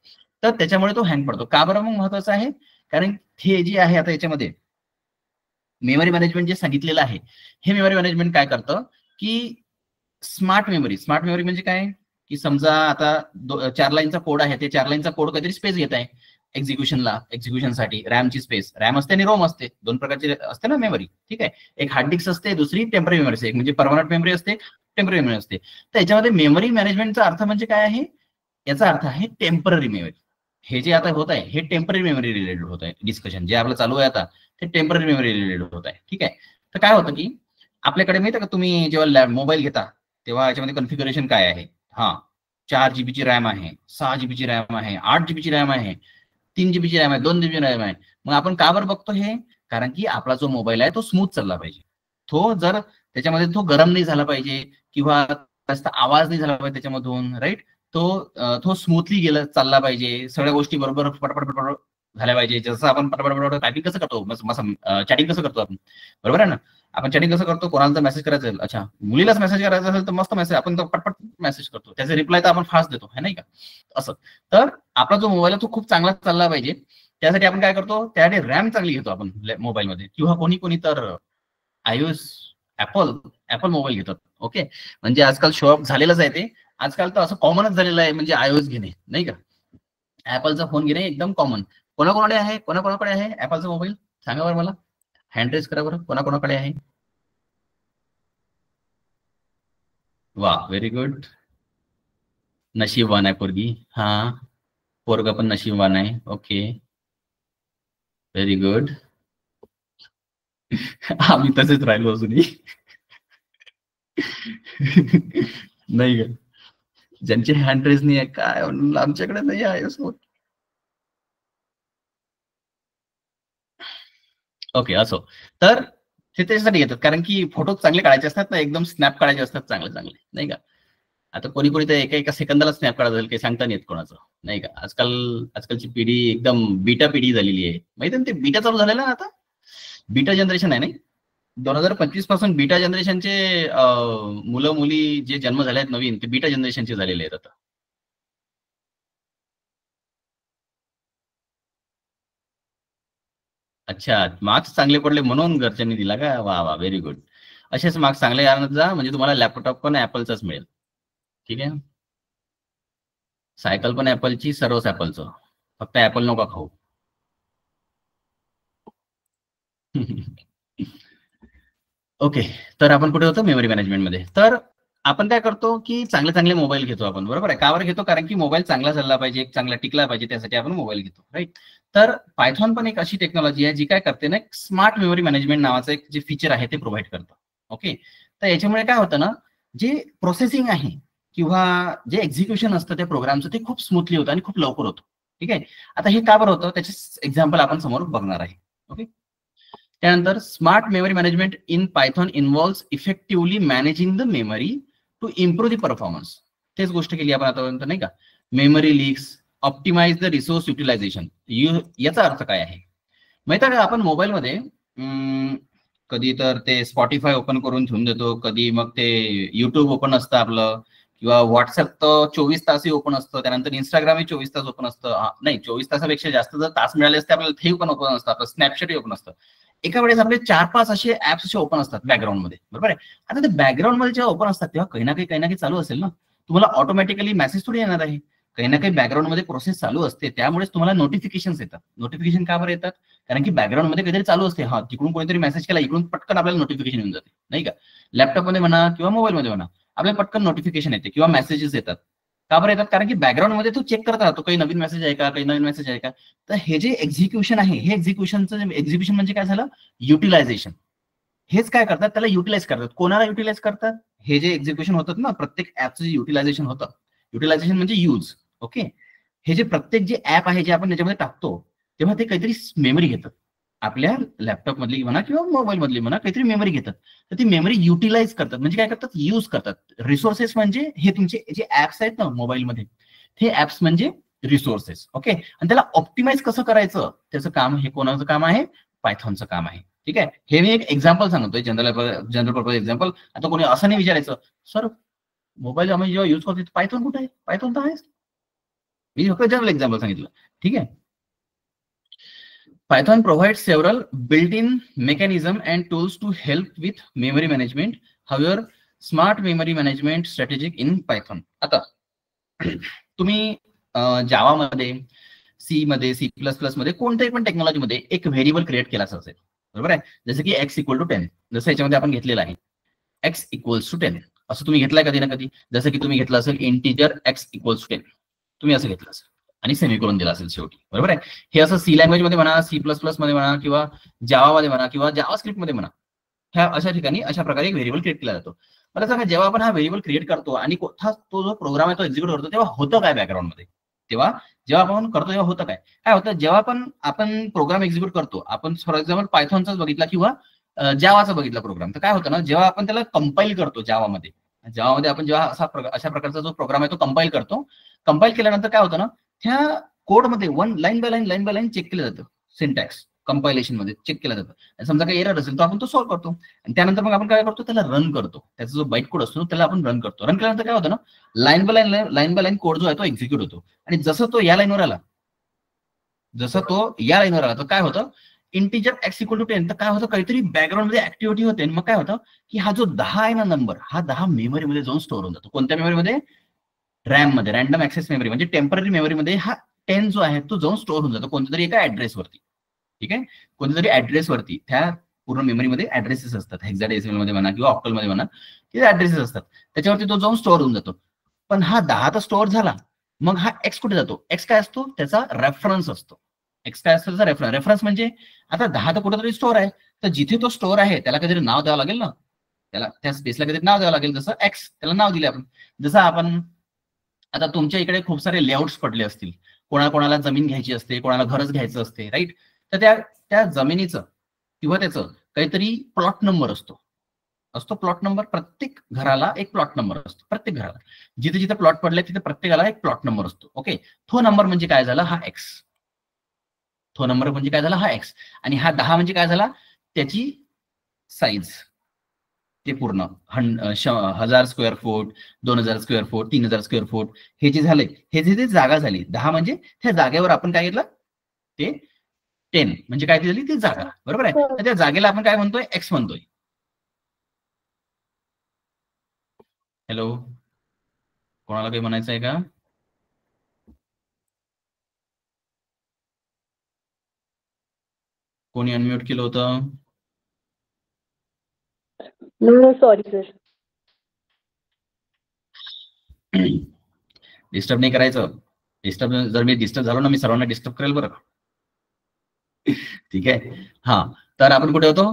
तर त्याच्यामुळे तो हँग पडतो. का बरं मग महत्वाचं आहे, कारण हे जे आहे आता याच्यामध्ये मेमरी मॅनेजमेंट जे सांगितलेलं आहे, हे मेमरी मॅनेजमेंट काय करतं की स्मार्ट मेमरी म्हणजे काय, की समजा आता 4 लाईनचा कोड आहे, ते 4 लाईनचा कोड काहीतरी स्पेस घेत आहे एक्झिक्युशनसाठी. रॅमची स्पेस, रॅम असते आणि रोम असते, 2 प्रकारची असते ना मेमरी. ठीक आहे. एक हार्ड डिस्क असते, दुसरी टेम्पररी मेमरी असते. एक म्हणजे परमनंट मेमरी असते, टेम्पररी मेमरी असते. तर याच्यामध्ये मेमरी मॅनेजमेंटचा अर्थ म्हणजे काय आहे, याचा अर्थ आहे टेम्पररी मेमरी. हे जे आता होत आहे हे टेम्पररी मेमरी रिलेटेड होत आहे. डिस्कशन जे आपलं चालू आहे आता ते टेम्पररी मेमरी रिलेटेड होत आहे. ठीक आहे. तर काय होतं की आपल्याकडे माहिती आहे का, तुम्ही जेव्हा मोबाईल घेता तेव्हा याच्यामध्ये कॉन्फिगरेशन काय आहे. 4 GB ची रॅम आहे, 6 GB ची रॅम आहे, 8 GB ची रॅम आहे, 3 GB ची रॅम आहे, 2 GB रॅम आहे. मग आपण का बरं बघतो हे, कारण की आपला जो मोबाईल आहे तो स्मूथ चालला पाहिजे. त्याच्यामध्ये तो गरम नाही झाला पाहिजे किंवा जास्त आवाज नाही झाला पाहिजे त्याच्यामधून, राईट. तो स्मूथली चालला पाहिजे, सगळ्या गोष्टी बरोबर पटपट झाल्या पाहिजे. जसं आपण पटपट टायपिंग कसं करतो, चॅटिंग कसं करतो आपण, बरोबर आहे ना. आपण चॅटिंग कसं करतो, कोणाला मेसेज करायचा असेल, अच्छा मुलीलाच मेसेज करायचा असेल तर मस्त मेसेज आपण तो पटपट मेसेज करतो, त्याचे रिप्लाय तर आपण फास्ट देतो, है नाही का. असं तर आपला जो मोबाईल आहे तो खूप चांगला चालला पाहिजे, त्यासाठी आपण काय करतो, त्यासाठी रॅम चांगली घेतो आपण मोबाईलमध्ये. किंवा कोणी तर iOS ऍपल मोबाईल घेतात. ओके. म्हणजे आजकाल शो ऑफ झालेलंच आहे ते. आजकाल तर असं कॉमनच झालेलं आहे, म्हणजे iOS घेणे, नाही का. ऍपलचा फोन घेणे एकदम कॉमन. कोणाकोणाकडे आहे ऍपलचा मोबाईल, सांगा बरं मला, हँड रेज करा बरं, कोणाकोणाकडे आहे. वा, व्हेरी गुड. नशीबवान आहे पोरगी. पोरगा पण नशीबवान आहे. Okay, very good. आम्ही तसेच राहिलो अजूनही. नाही का, ज्यांचे हँड रेज नाही आहे काय, आमच्याकडे नाही आहे. ओके, असो. तर ते त्याच्यासाठी घेतात, कारण की फोटो चांगले काढायचे असतात ना, एकदम स्नॅप काढायचे असतात चांगले चांगले, नाही का. आता कोणी कोणी तर एका एका सेकंदाला स्नॅप काढत जाईल, काही सांगता नाही येत कोणाचं, नाही का. आजकालची पिढी एकदम बीटा पिढी झालेली आहे. माहिती आहे ते बीटा चालू झालेलं ना आता, बीटा जनरेशन आहे नाही. 2025 पासून बीटा जनरेशनचे मुलं मुली जे जन्म झाले आहेत नवीन, ते बीटा जनरेशनचे झालेले आहेत आता. अच्छा, मार्क्स चांगले पडले म्हणून घरच्यांनी दिला का? वा वा, व्हेरी गुड. असेच मार्क्स चांगले आणत जा, म्हणजे तुम्हाला लॅपटॉप पण ऍपलचाच मिळेल. ठीक आहे, सायकल पण ऍपलची, सर्वच ऍपलचं, फक्त ऍपल नका खाऊ. ओके, तर आपण कुठे होतो? मेमरी मॅनेजमेंट मध्ये. तर आपण काय करतो की चांगले चांगले मोबाईल घेतो आपण, बरोबर आहे. कावर घेतो? कारण की मोबाईल चांगला चालला पाहिजे, चांगला टिकला पाहिजे, त्यासाठी आपण मोबाईल घेतो, राईट. तर पायथॉन पण एक अशी टेक्नॉलॉजी आहे जी काय करते ना, स्मार्ट मेमरी मॅनेजमेंट नावाचं एक जे फीचर आहे ते प्रोव्हाइड करतं. ओके, तर याच्यामुळे काय होतं ना, जे प्रोसेसिंग आहे किंवा जे एक्झिक्युशन असतं त्या प्रोग्रामचं, ते खूप स्मूथली होतं आणि खूप लवकर होतं. ठीक आहे, आता हे का बरं होतं त्याचे एक्झाम्पल आपण समोर बघणार आहे. ओके, त्यानंतर smart memory management in Python involves effectively managing the memory to improve the performance. तेच गोष्ट केली आपण आतापर्यंत, नाही का. Memory leaks, optimise the resource utilisation. याचा अर्थ काय आहे माहिती आहे का? आपण मोबाईलमध्ये कधी तर ते स्पॉटीफाय ओपन करून ठेवून देतो, कधी मग ते युट्यूब ओपन असतं आपलं, किंवा व्हॉट्सअप तर 24 तासही ओपन असतं, त्यानंतर इंस्टाग्रामही 24 तास ओपन असतं. नाही, 24 तासापेक्षा जास्त जर तास मिळाले असते आपल्याला, ते पण ओपन असतं, आपलं स्नॅपचॅटही ओपन असतं. एका वेळेस आपले 4-5 असे ऍप्स असे ओपन असतात बॅकग्राऊंड मध्ये, बरोबर आहे. आता ते बॅकग्राऊंड मध्ये जेव्हा ओपन असतात तेव्हा काही ना काही चालू असेल ना. तुम्हाला ऑटोमॅटिकली मेसेज थोडी येणार आहे, काही ना काही बॅकग्राऊंड मध्ये प्रोसेस चालू असते, त्यामुळेच तुम्हाला नोटिफिकेशन येतात. नोटिफिकेशन का बरं येतात? कारण की बॅकग्राऊंड मध्ये काहीतरी चालू असते. हा, तिकडून कोणीतरी मेसेज केला, इकडून पटकन आपल्याला नोटिफिकेशन येऊन जाते, नाही का. लॅपटॉपमध्ये म्हणा किंवा मोबाईलमध्ये म्हणा, आपल्याला पटकन नोटिफिकेशन येते किंवा मेसेजेस येतात. का बरं येतात? कारण की बॅकग्राऊंड मध्ये तो चेक करत राहतो, काही नवीन मेसेज आहे का, काही नवीन मेसेज आहे का. तर हे जे एक्झिक्युशन आहे, हे एक्झिक्युशन म्हणजे काय झालं? युटिलायझेशन. हेच काय करतात? त्याला युटिलाइज करतात. कोणाला युटिलाइज करतात? हे जे एक्झिक्युशन होतात ना, प्रत्येक ऍपचं जे युटिलायझेशन होतं, युटिलायझेशन म्हणजे यूज. ओके, हे जे प्रत्येक जे ऍप आहे जे आपण त्याच्यामध्ये टाकतो, तेव्हा ते काहीतरी मेमरी घेतात. आपल्या लॅपटॉप मधली म्हणा किंवा मोबाईल मधली म्हणा, काहीतरी मेमरी घेतात. तर ती मेमरी युटिलाइज करतात, म्हणजे काय करतात? यूज करतात. रिसोर्सेस म्हणजे हे तुमचे जे ऍप्स आहेत ना मोबाईलमध्ये, हे ऍप्स म्हणजे रिसोर्सेस. ओके, आणि त्याला ऑप्टिमाइज कसं करायचं, त्याचं काम, हे कोणाचं काम आहे? पायथॉनचं काम आहे. ठीक आहे, हे मी एक एक्झाम्पल सांगतोय, जनरल पर्पज एक्झाम्पल. आता कोणी असं नाही विचारायचं, सर मोबाईल आम्ही जेव्हा युज करतो पायथॉन कुठे आहे? पायथॉन तर आहे. मी फक्त जनरल एक्झाम्पल सांगितलं. ठीक आहे, Python provides several built-in mechanism and tools to help with memory management. However, smart memory management strategic in Python. आता तुम्ही जावामध्ये, सी मध्ये, C++ मध्ये, कोणत्याही पण टेक्नॉलॉजी मध्ये एक व्हेरिएबल क्रिएट केला असेल, बरोबर आहे. जसं की x=10, जसं याच्यामध्ये आपण घेतलेलं आहे x=10. असं तुम्ही घेतलंय कधी ना कधी. जसं की तुम्ही घेतलं असेल इंटिजर x=10, तुम्ही असं घेतलं असेल आणि सेमिकोलॉन दिला असेल शेवटी, बरोबर आहे. हे असं सी लँग्वेज मध्ये म्हणा, C++ मध्ये म्हणा, किंवा जावामध्ये म्हणा, किंवा जावा स्क्रिप्ट मध्ये म्हणा, ह्या अशा ठिकाणी अशा प्रकारे एक व्हेरिएबल क्रिएट केला जातो. मला सांगा, जेव्हा आपण हा व्हेरिएबल क्रिएट करतो आणि तो जो प्रोग्राम आहे तो एक्झिक्यूट करतो, तेव्हा होतं काय बॅकग्राऊंड मध्ये? जेव्हा आपण करतो तेव्हा होतं काय होतं? जेव्हा आपण प्रोग्राम एक्झिक्यूट करतो, आपण फॉर एक्झाम्पल पायथॉनचाच बघितला किंवा जावाचा बघितला प्रोग्राम, तर काय होतं ना, जेव्हा आपण त्याला कंपाईल करतो जावामध्ये आपण जेव्हा अशा प्रकारचा जो प्रोग्राम आहे तो कंपाईल करतो, कंपाईल केल्यानंतर काय होतं ना, त्या कोडमध्ये लाईन बाय लाईन चेक केलं जातं. सिंटॅक्स कंपायलेशन मध्ये चेक केलं जातं. समजा काही एरर असेल तर आपण तो सॉल्व्ह करतो, आणि त्यानंतर मग आपण काय करतो? त्याला रन करतो. त्याचा जो बाईट कोड असतो त्याला आपण रन करतो. रन केल्यानंतर काय होतं ना, लाईन बाय लाईन कोड जो आहे तो एक्झिक्यूट होतो. आणि जसं तो या लाईनवर आला तर काय होतं? इंटिजर x=10, तर काय होतं? काहीतरी बॅकग्राऊंड मध्ये ऍक्टिव्हिटी होते. मग काय होतं की हा जो 10 आहे ना नंबर, हा 10 मेमरीमध्ये जाऊन स्टोअर होऊन जातो. कोणत्या मेमरीमध्ये? रॅम मध्ये, रॅन्डम ऍक्सेस मेमरी, म्हणजे टेम्पररी मेमरीमध्ये हा 10 जो आहे तो जाऊन स्टोअर होऊन जातो कोणत्या तरी एका ऍड्रेसवरती. ठीक आहे, कोणत्या तरी ऍड्रेसवरती. त्या पूर्ण मेमरीमध्ये ऍड्रेसेस असतात, हेक्साडेसिमल मध्ये म्हणा किंवा ऑक्टल मध्ये म्हणा, ते ऍड्रेसेस असतात, त्याच्यावरती तो जाऊन स्टोअर होऊन जातो. पण हा 10 तर स्टोअर झाला, मग हा एक्स कुठे जातो? एक्स काय असतो? त्याचा रेफरन्स असतो. एक्स काय असतो? त्याचा रेफरन्स म्हणजे आता 10 तर कुठेतरी स्टोअर आहे, तर जिथे तो स्टोअर आहे त्याला काहीतरी नाव द्यावं लागेल ना, त्याला त्या स्पेसला काहीतरी नाव द्यावं लागेल. जसं एक्स, त्याला नाव दिले आपण. जसं आपण आता तुमच्या इकडे खूप सारे लेआउट्स पडले असतील, कोणाला जमीन घ्यायची असते, कोणाला घरच घ्यायचं असते, राईट. तर त्या जमिनीचं किंवा त्याचं काहीतरी प्लॉट नंबर असतो. असतो प्लॉट नंबर. प्रत्येक घराला एक प्लॉट नंबर असतो, प्रत्येक घराला जिथे जिथे प्लॉट पडले तिथे प्रत्येकाला एक प्लॉट नंबर असतो. ओके, तो नंबर म्हणजे काय झाला, हा एक्स. तो नंबर म्हणजे काय झाला, हा एक्स. आणि हा 10 म्हणजे काय झाला, त्याची साईज, ते पूर्ण 1000 square foot, 2000 square foot, 3000 square foot, हे जे झाले, हे जे जागा झाली 10 म्हणजे त्या जागेवर आपण काय घेतलं, ते 10 म्हणजे काय झाली, ती जागा. बरोबर आहे. तर त्या जागेला आपण काय म्हणतोय, एक्स म्हणतोय. हॅलो, कोणाला काही म्हणायचं आहे का? कोणी अनम्यूट केलं होतं? Sorry sir. डिस्टर्ब नाही करायचं. डिस्टर्ब जर मी डिस्टर्ब झालो ना, मी सर्वांना डिस्टर्ब करेल बरं. ठीक आहे. हा, तर आपण कुठे होतो?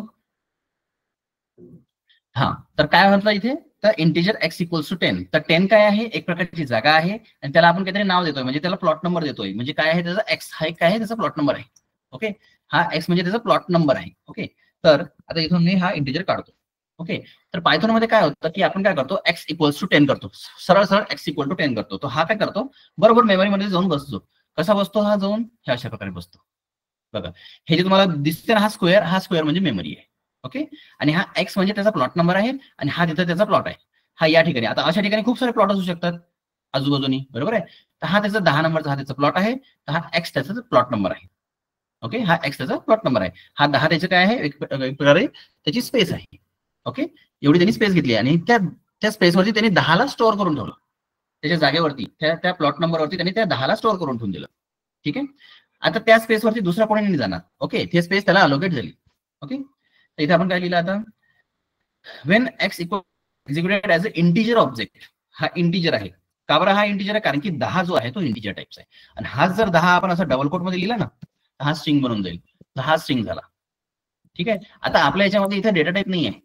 हा, तर काय म्हटलं इथे, तर इंटिजर एक्स इक्वल्स टू 10. तर 10 काय आहे, एक प्रकारची जागा आहे आणि त्याला आपण काहीतरी नाव देतोय, म्हणजे त्याला प्लॉट नंबर देतोय. म्हणजे काय आहे, त्याचा एक्स हा काय आहे, त्याचा प्लॉट नंबर आहे. ओके, हा एक्स म्हणजे त्याचा प्लॉट नंबर आहे. ओके, तर आता इथून मी हा इंटिजर काढतो. ओके, तर पायथॉन मध्ये काय होतं की आपण काय करतो, एक्स इक्वल्स टू 10 करतो, सरळ सरळ एक्स इक्वल टू 10 करतो. तो हा काय करतो, बरोबर मेमरीमध्ये जाऊन बसतो. कसा बसतो हा जाऊन, ह्या अशा प्रकारे बसतो. बघा, हे जे तुम्हाला दिसते ना, हा स्क्वेअर म्हणजे मेमरी आहे. ओके, आणि हा एक्स म्हणजे त्याचा प्लॉट नंबर आहे आणि हा तिथे त्याचा प्लॉट आहे. हा या ठिकाणी, आता अशा ठिकाणी खूप सारे प्लॉट असू शकतात आजूबाजूनी, बरोबर आहे. तर हा त्याचा 10 नंबरचा हा त्याचा प्लॉट आहे, तर हा एक्स त्याचा प्लॉट नंबर आहे. ओके, हा एक्स त्याचा प्लॉट नंबर आहे. हा 10 त्याचे काय आहे, एक प्रकारे त्याची स्पेस आहे. ओके, एवढी त्यांनी स्पेस घेतली आणि त्या स्पेसवरती त्यांनी 10ला स्टोअर करून ठेवलं. त्याच्या जागेवरती, त्या प्लॉट नंबरवरती त्यांनी त्या 10ला स्टोअर करून ठेवून दिलं. ठीक आहे, आता त्या स्पेसवरती दुसरा कोणी नाही जाणार. ओके, ते स्पेस त्याला अलोकेट झाली. ओके, तर इथे आपण काय लिहिलं आता, Wien x executed as a integer object. हा इंटिजर आहे. का बरं हा इंटिजर आहे, कारण की 10 जो आहे तो इंटिजर टाईपचा आहे. आणि हा जर 10 आपण असं डबल कोट मध्ये लिहिला ना, तर हा स्ट्रिंग बनून जाईल. तर हा स्ट्रिंग झाला. ठीक आहे, आता आपल्या याच्यामध्ये इथे डेटा टाईप नाही आहे,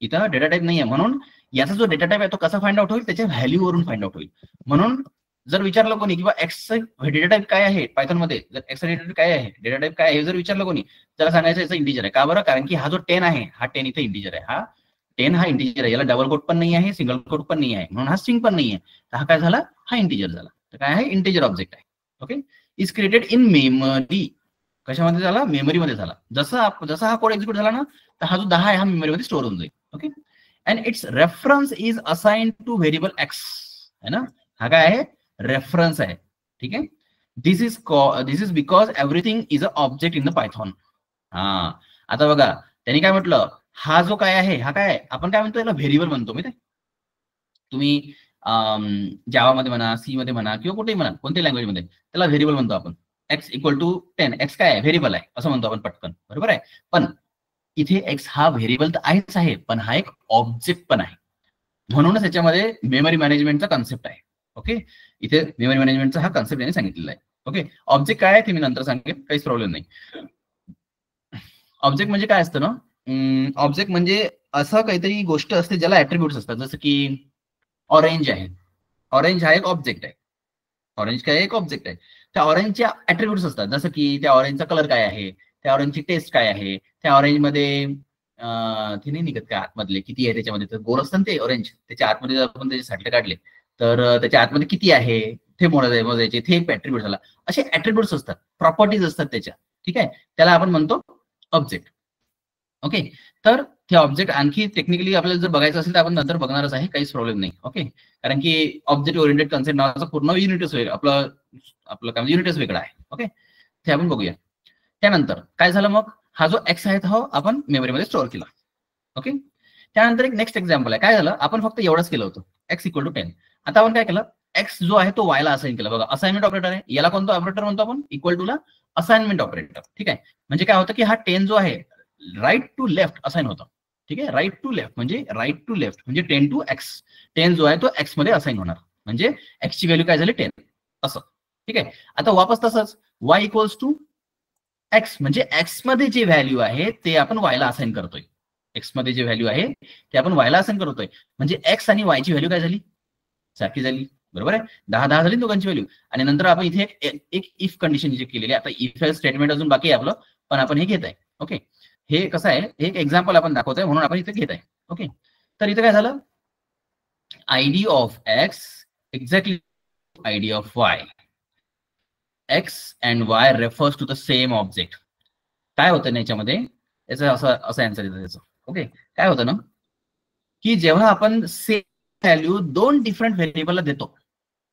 इथं डेटा टाईप नाही आहे. म्हणून याचा जो डेटा टाईप आहे तो कसा फाइंड आउट होईल, त्याच्या व्हॅल्यूवरून फाइंड आउट होईल. म्हणून जर विचारलं कोणी किंवा एक्स डेटा टाईप काय आहे पायथॉन मध्ये, जर एक्स डेटा टाईप काय आहे, डेटा टाईप काय आहे, जर विचारलं कोणी, त्याला सांगायचं याचा इंटिजर आहे. का बरं, कारण की हा जो 10 आहे, हा 10 इथे इंटिजर आहे. हा 10 हा इंटिजर आहे, याला डबल कोट पण नाही आहे, सिंगल कोट पण नाही आहे, म्हणून हा स्ट्रिंग पण नाही आहे. तर हा काय झाला, हा इंटिजर झाला. तर काय आहे, इंटिजर ऑब्जेक्ट आहे. Okay, is created in memory. कशामध्ये झाला, मेमरीमध्ये झाला. जसा हा कोड एक्झिक्यूट झाला ना, तर हा जो 10 आहे हा मेमरीमध्ये स्टोअर होऊन जाईल. Okay, and it's reference is assigned to variable X. है ना, हा काय आहे, रेफरन्स आहे. ठीक आहे, this is because everything is a object in the Python. हा, आता बघा त्यांनी काय म्हटलं, हा जो काय आहे, हा काय आहे, आपण काय म्हणतो, याला व्हेरिएबल म्हणतो. माहिती आहे, तुम्ही जावामध्ये म्हणा, सी मध्ये म्हणा, किंवा कुठेही म्हणा, कोणत्याही लँग्वेजमध्ये त्याला व्हेरिएबल म्हणतो आपण. एक्स इक्वल टू 10, एक्स काय आहे, व्हेरिएबल आहे असं म्हणतो आपण पटकन, बरोबर आहे. पण इथे एक्स हा व्हेरिएबल तर आहेच आहे, पण हा एक ऑब्जेक्ट पण आहे. म्हणूनच याच्यामध्ये मेमरी मॅनेजमेंटचा कन्सेप्ट आहे. ओके, इथे मेमरी मॅनेजमेंटचा हा कन्सेप्ट यांनी सांगितलेला आहे. ओके, ऑब्जेक्ट काय आहे ते मी नंतर सांगेन, काहीच प्रॉब्लेम नाही. ऑब्जेक्ट म्हणजे काय असतं ना, ऑब्जेक्ट म्हणजे असं काहीतरी गोष्ट असते ज्याला ऍट्रिब्यूट्स असतात. जसं की ऑरेंज आहे, ऑरेंज हा एक ऑब्जेक्ट आहे. ऑरेंज काय एक ऑब्जेक्ट आहे. त्या ऑरेंजच्या ऍट्रिब्यूट्स असतात, जसं की त्या ऑरेंजचा कलर काय आहे, त्या ऑरेंजची टेस्ट काय आहे, त्या ऑरेंजमध्ये ती नाही निघत का आतमधले किती आहे त्याच्यामध्ये, तर गोल असतं ते ऑरेंज, त्याच्या आतमध्ये जर आपण त्याचे साठे काढले तर त्याच्या आतमध्ये किती आहे ते मोजायचे, ते एक ऍट्रिब्यूट झाला. असे ऍट्रिब्यूट्स असतात, प्रॉपर्टीज असतात त्याच्या. ठीक आहे, त्याला आपण म्हणतो ऑब्जेक्ट. ओके, तर ते ऑब्जेक्ट आणखी टेक्निकली आपल्याला जर बघायचं असेल तर आपण नंतर बघणारच आहे, काहीच प्रॉब्लेम नाही. ओके, कारण की ऑब्जेक्ट ओरिएंटेड कन्सेप्ट नावाचं पूर्ण युनिटच वेगळं, आपलं काय युनिटच वेगळं आहे. ओके, ते आपण बघूया. त्यानंतर काय झालं मग, हा जो एक्स आहे तो आपण मेमरीमध्ये स्टोअर केला. ओके, त्यानंतर एक नेक्स्ट एक्झाम्पल आहे. काय झालं, आपण फक्त एवढंच केलं होतं, एक्स इक्वल टू 10. आता आपण काय केलं, एक्स जो आहे तो वायला असाइन केला. बघा, असाइनमेंट ऑपरेटर आहे, याला कोणतं ऑपरेटर म्हणतो आपण, इक्वल टू ला असाइनमेंट ऑपरेटर. ठीक आहे, म्हणजे काय होतं की हा 10 जो आहे राईट टू लेफ्ट असाइन होतं. ठीक आहे, राईट टू लेफ्ट म्हणजे 10 टू एक्स. 10 जो आहे तो एक्स मध्ये असाइन होणार, म्हणजे एक्स ची व्हॅल्यू काय झाली 10 असं. ठीक आहे, आता वापस तसंच वाय इक्वल्स टू एक्स, म्हणजे एक्स मध्ये जे व्हॅल्यू आहे ते आपण वायला असाइन करतोय. एक्स मध्ये जे व्हॅल्यू आहे ते आपण वायला असाइन करतोय, म्हणजे एक्स आणि वायची व्हॅल्यू काय झाली, सारखी झाली. बरोबर आहे, 10 झाली दोघांची व्हॅल्यू. आणि नंतर आपण इथे एक इफ कंडिशन जे केलेली आहे. आता इफ स्टेटमेंट अजून बाकी आहे आपलं, पण आपण हे घेत आहे. ओके, हे कसं आहे, एक एक्झाम्पल आपण दाखवतोय म्हणून आपण इथे घेत आहे. ओके, तर इथे काय झालं, ID of X exactly ID of Y, X and Y refers to the same object. काय होतं ना याच्यामध्ये, याचं असं आन्सर येतं त्याचं. ओके, काय होतं ना की जेव्हा आपण सेम व्हॅल्यू दोन डिफरंट व्हेरिएबलला देतो,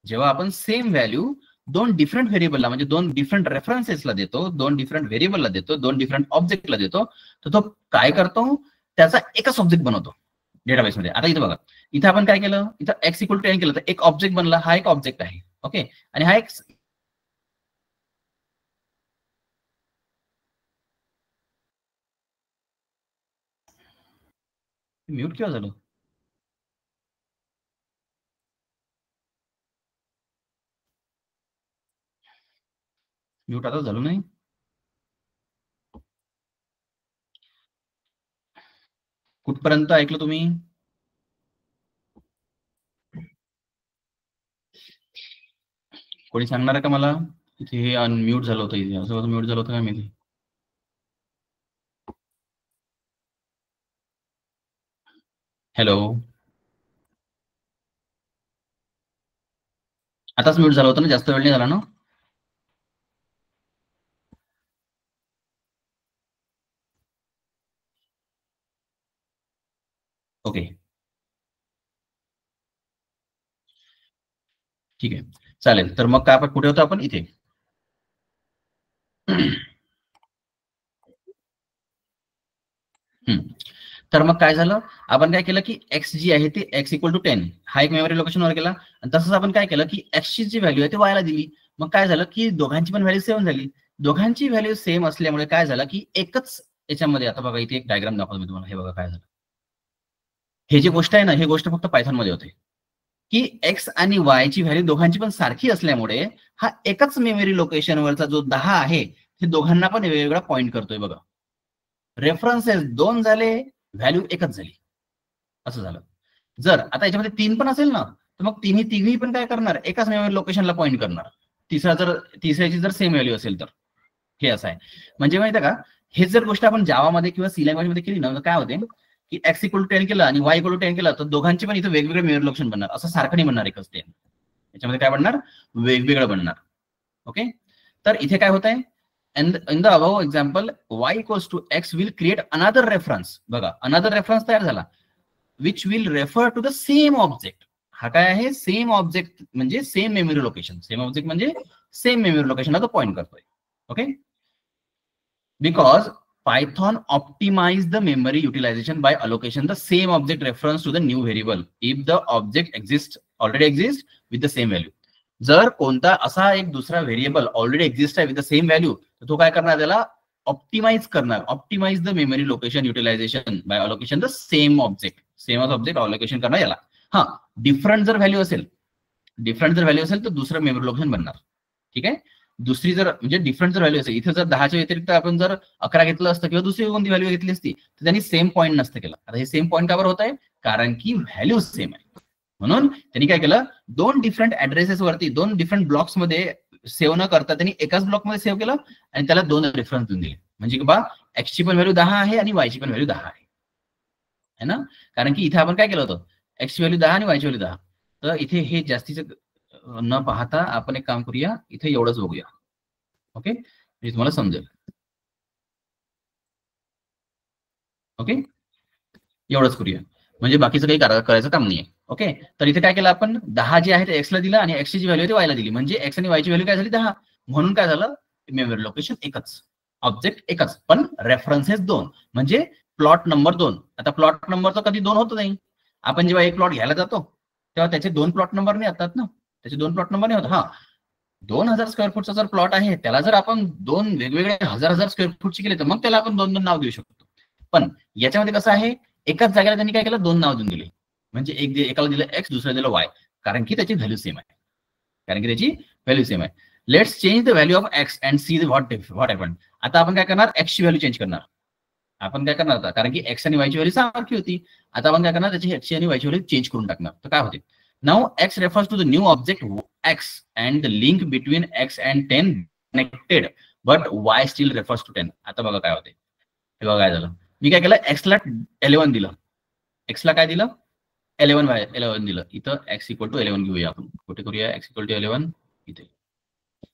जेव्हा आपण सेम व्हॅल्यू दोन डिफरंट व्हेरिएबलला म्हणजे दोन डिफरंट रेफरन्सेसला देतो, दोन डिफरंट व्हेरिएबलला देतो, दोन डिफरंट ऑब्जेक्टला देतो, तर तो काय करतो, त्याचा एकच ऑब्जेक्ट बनवतो डेटाबेसमध्ये. आता इथं बघा, इथं आपण काय केलं, इथं एक्स इक्वल टू एन केलं तर एक ऑब्जेक्ट बनला, हा एक ऑब्जेक्ट आहे. ओके, आणि हा एक म्यूट केव्हा झालं, म्यूट आता झालं नाही. कुठपर्यंत ऐकलं तुम्ही? कोणी सांगणार का मला? इथे हे अनम्यूट झालं होतं, इथे असं म्यूट झालं होतं का मी? हॅलो, आताच म्यूट झालं होतं ना, जास्त वेळ नाही झाला ना? ओके, ठीक आहे, चालेल. तर मग काय आपण कुठे होतो, आपण इथे. तर मग काय झालं, आपण काय केलं की एक्स जी आहे ती एक्स इक्वल टू 10 हा एक मेमरी लोकेशनवर गेला, आणि तसंच आपण काय केलं की एक्सची जी व्हॅल्यू आहे ती वायला दिली. मग काय झालं की दोघांची पण व्हॅल्यू सेम झाली. दोघांची व्हॅल्यू सेम असल्यामुळे काय झालं की एकच याच्यामध्ये, आता बघा इथे एक डायग्राम दाखवतो मी तुम्हाला, हे बघा काय झालं. हे जी गोष्ट आहे ना, ही गोष्ट फक्त पायथॉन मध्ये होते की एक्स आणि वाय ची व्हॅल्यू दोघांची पण सारखी असल्यामुळे हा एकच मेमरी लोकेशनवरचा जो 10 आहे ते दोघांना पण वेगवेगळा पॉइंट करतोय. बघा, रेफरन्सेस दोन झाले, व्हॅल्यू एकच झाली, असं झालं. जर आता याच्यामध्ये 3 पण असेल ना, तर मग तिघी पण काय करणार, एकाच मेमरी लोकेशनला पॉइंट करणार. तिसऱ्याची जर सेम व्हॅल्यू असेल तर हे असं आहे. म्हणजे माहिती आहे का, हे जर गोष्ट आपण जावामध्ये किंवा सी लँग्वेज मध्ये केली ना, तर काय होते की एक्स इक्वल टू 10 केलं आणि वाय इक्वल टू 10 केलं, तर दोघांची पण इथे वेगवेगळे मेमरी लोकेशन बनणार, असं सारखं नाही बनणार एकच. ते याच्यामध्ये काय बनणार, वेगवेगळं बनणार. ओके, तर इथे काय होत आहे, in the above example y equals to x will create another reference. बघा, another reference तयार झाला which will refer to the same object. हा काय आहे, सेम ऑब्जेक्ट म्हणजे same memory location, same object म्हणजे सेम मेमरी लोकेशनला तो पॉइंट करतोय. Okay, because Python optimize the memory utilization by allocation the same object reference to the new variable if the object already exists with the same value. जर कोणता असा एक दुसरा variable already exist आहे with the same value, तर तो काय करणार, त्याला ऑप्टिमाइज करणार. Optimise the memory location utilisation by allocation the same object allocation करणार याला. हा, डिफरंट जर व्हॅल्यू असेल तर दुसरं मेमरी लोकेशन बनणार. ठीक आहे, दुसरी जर म्हणजे डिफरंट जर व्हॅल्यू असेल, इथे जर 10च्या व्यतिरिक्त आपण जर 11 घेतलं असतं किंवा दुसरी कोणती व्हॅल्यू घेतली असती, तर त्यांनी सेम पॉईंट नसतं केलं. आता हे सेम पॉईंट का बरं होत आहे, कारण की व्हॅल्यू सेम आहे. म्हणून त्यांनी काय केलं, दोन डिफरंट ऍड्रेसेस वरती दोन डिफरंट ब्लॉक्स मध्ये सेव्ह न करता त्यांनी एकाच ब्लॉक मध्ये सेव्ह केलं आणि त्याला दोन रेफरन्स देऊन दिले. म्हणजे बा एक्स ची पण व्हॅल्यू 10 आहे आणि वाय ची पण व्हॅल्यू 10 आहे ना. कारण की इथे आपण काय केलं होतं, एक्स ची व्हॅल्यू 10 आणि वाय ची व्हॅल्यू 10. तर इथे हे जास्तीचं न पाहता आपण एक काम करूया, इथे एवढंच बघूया. ओके, म्हणजे तुम्हाला समजेल. ओके, एवढंच करूया, म्हणजे बाकीचं काही करायचं काम नाहीये. ओके, तर इथे काय केलं आपण, 10 जे आहे ते एक्सला दिला आणि एक्सची जी व्हॅल्यू आहे ती वायला दिली, म्हणजे एक्स आणि वायची व्हॅल्यू काय झाली 10. म्हणून काय झालं, मेमरी लोकेशन एकच, ऑब्जेक्ट एकच, पण रेफरन्सेस दोन, म्हणजे प्लॉट नंबर 2. आता प्लॉट नंबर तर कधी 2 होत नाही. आपण जेव्हा एक प्लॉट घ्यायला जातो तेव्हा त्याचे 2 प्लॉट नंबर नाही येतात ना, त्याचे 2 प्लॉट नंबर नाही होत. हा, 2000 स्क्वेअर फूटचा जर प्लॉट आहे, त्याला जर आपण 2 वेगवेगळे हजार स्क्वेअर फूटचे केले, तर मग त्याला आपण 2 नाव देऊ शकतो. पण याच्यामध्ये कसं आहे, एकाच जागेला त्यांनी काय केलं, 2 नाव देऊन दिले. म्हणजे एकाला दिलं एक्स, दुसऱ्याला दिलं वाय, कारण की त्याची व्हॅल्यू सेम आहे. Let's change the value of x and see what happen. आता आपण काय करणार, एक्सची व्हॅल्यू चेंज करणार. आपण काय करणार आता, कारण की एक्स आणि वायची व्हॅल्यू सारखी होती, आता आपण काय करणार, त्याची एक्सची आणि वायची व्हॅल्यू चेंज करून टाकणार. तर काय होते, now X refers to the new object X and the link between X and 10 connected, but Y still refers to 10. आता बघा काय होते, हे बघा काय झालं, मी काय केलं, एक्सला 11 दिलं एक्सला काय दिलं 11 दिलं. इथं x इक्वल टू 11 घेऊया आपण. कुठे करूया x इक्वल टू 11 इथे.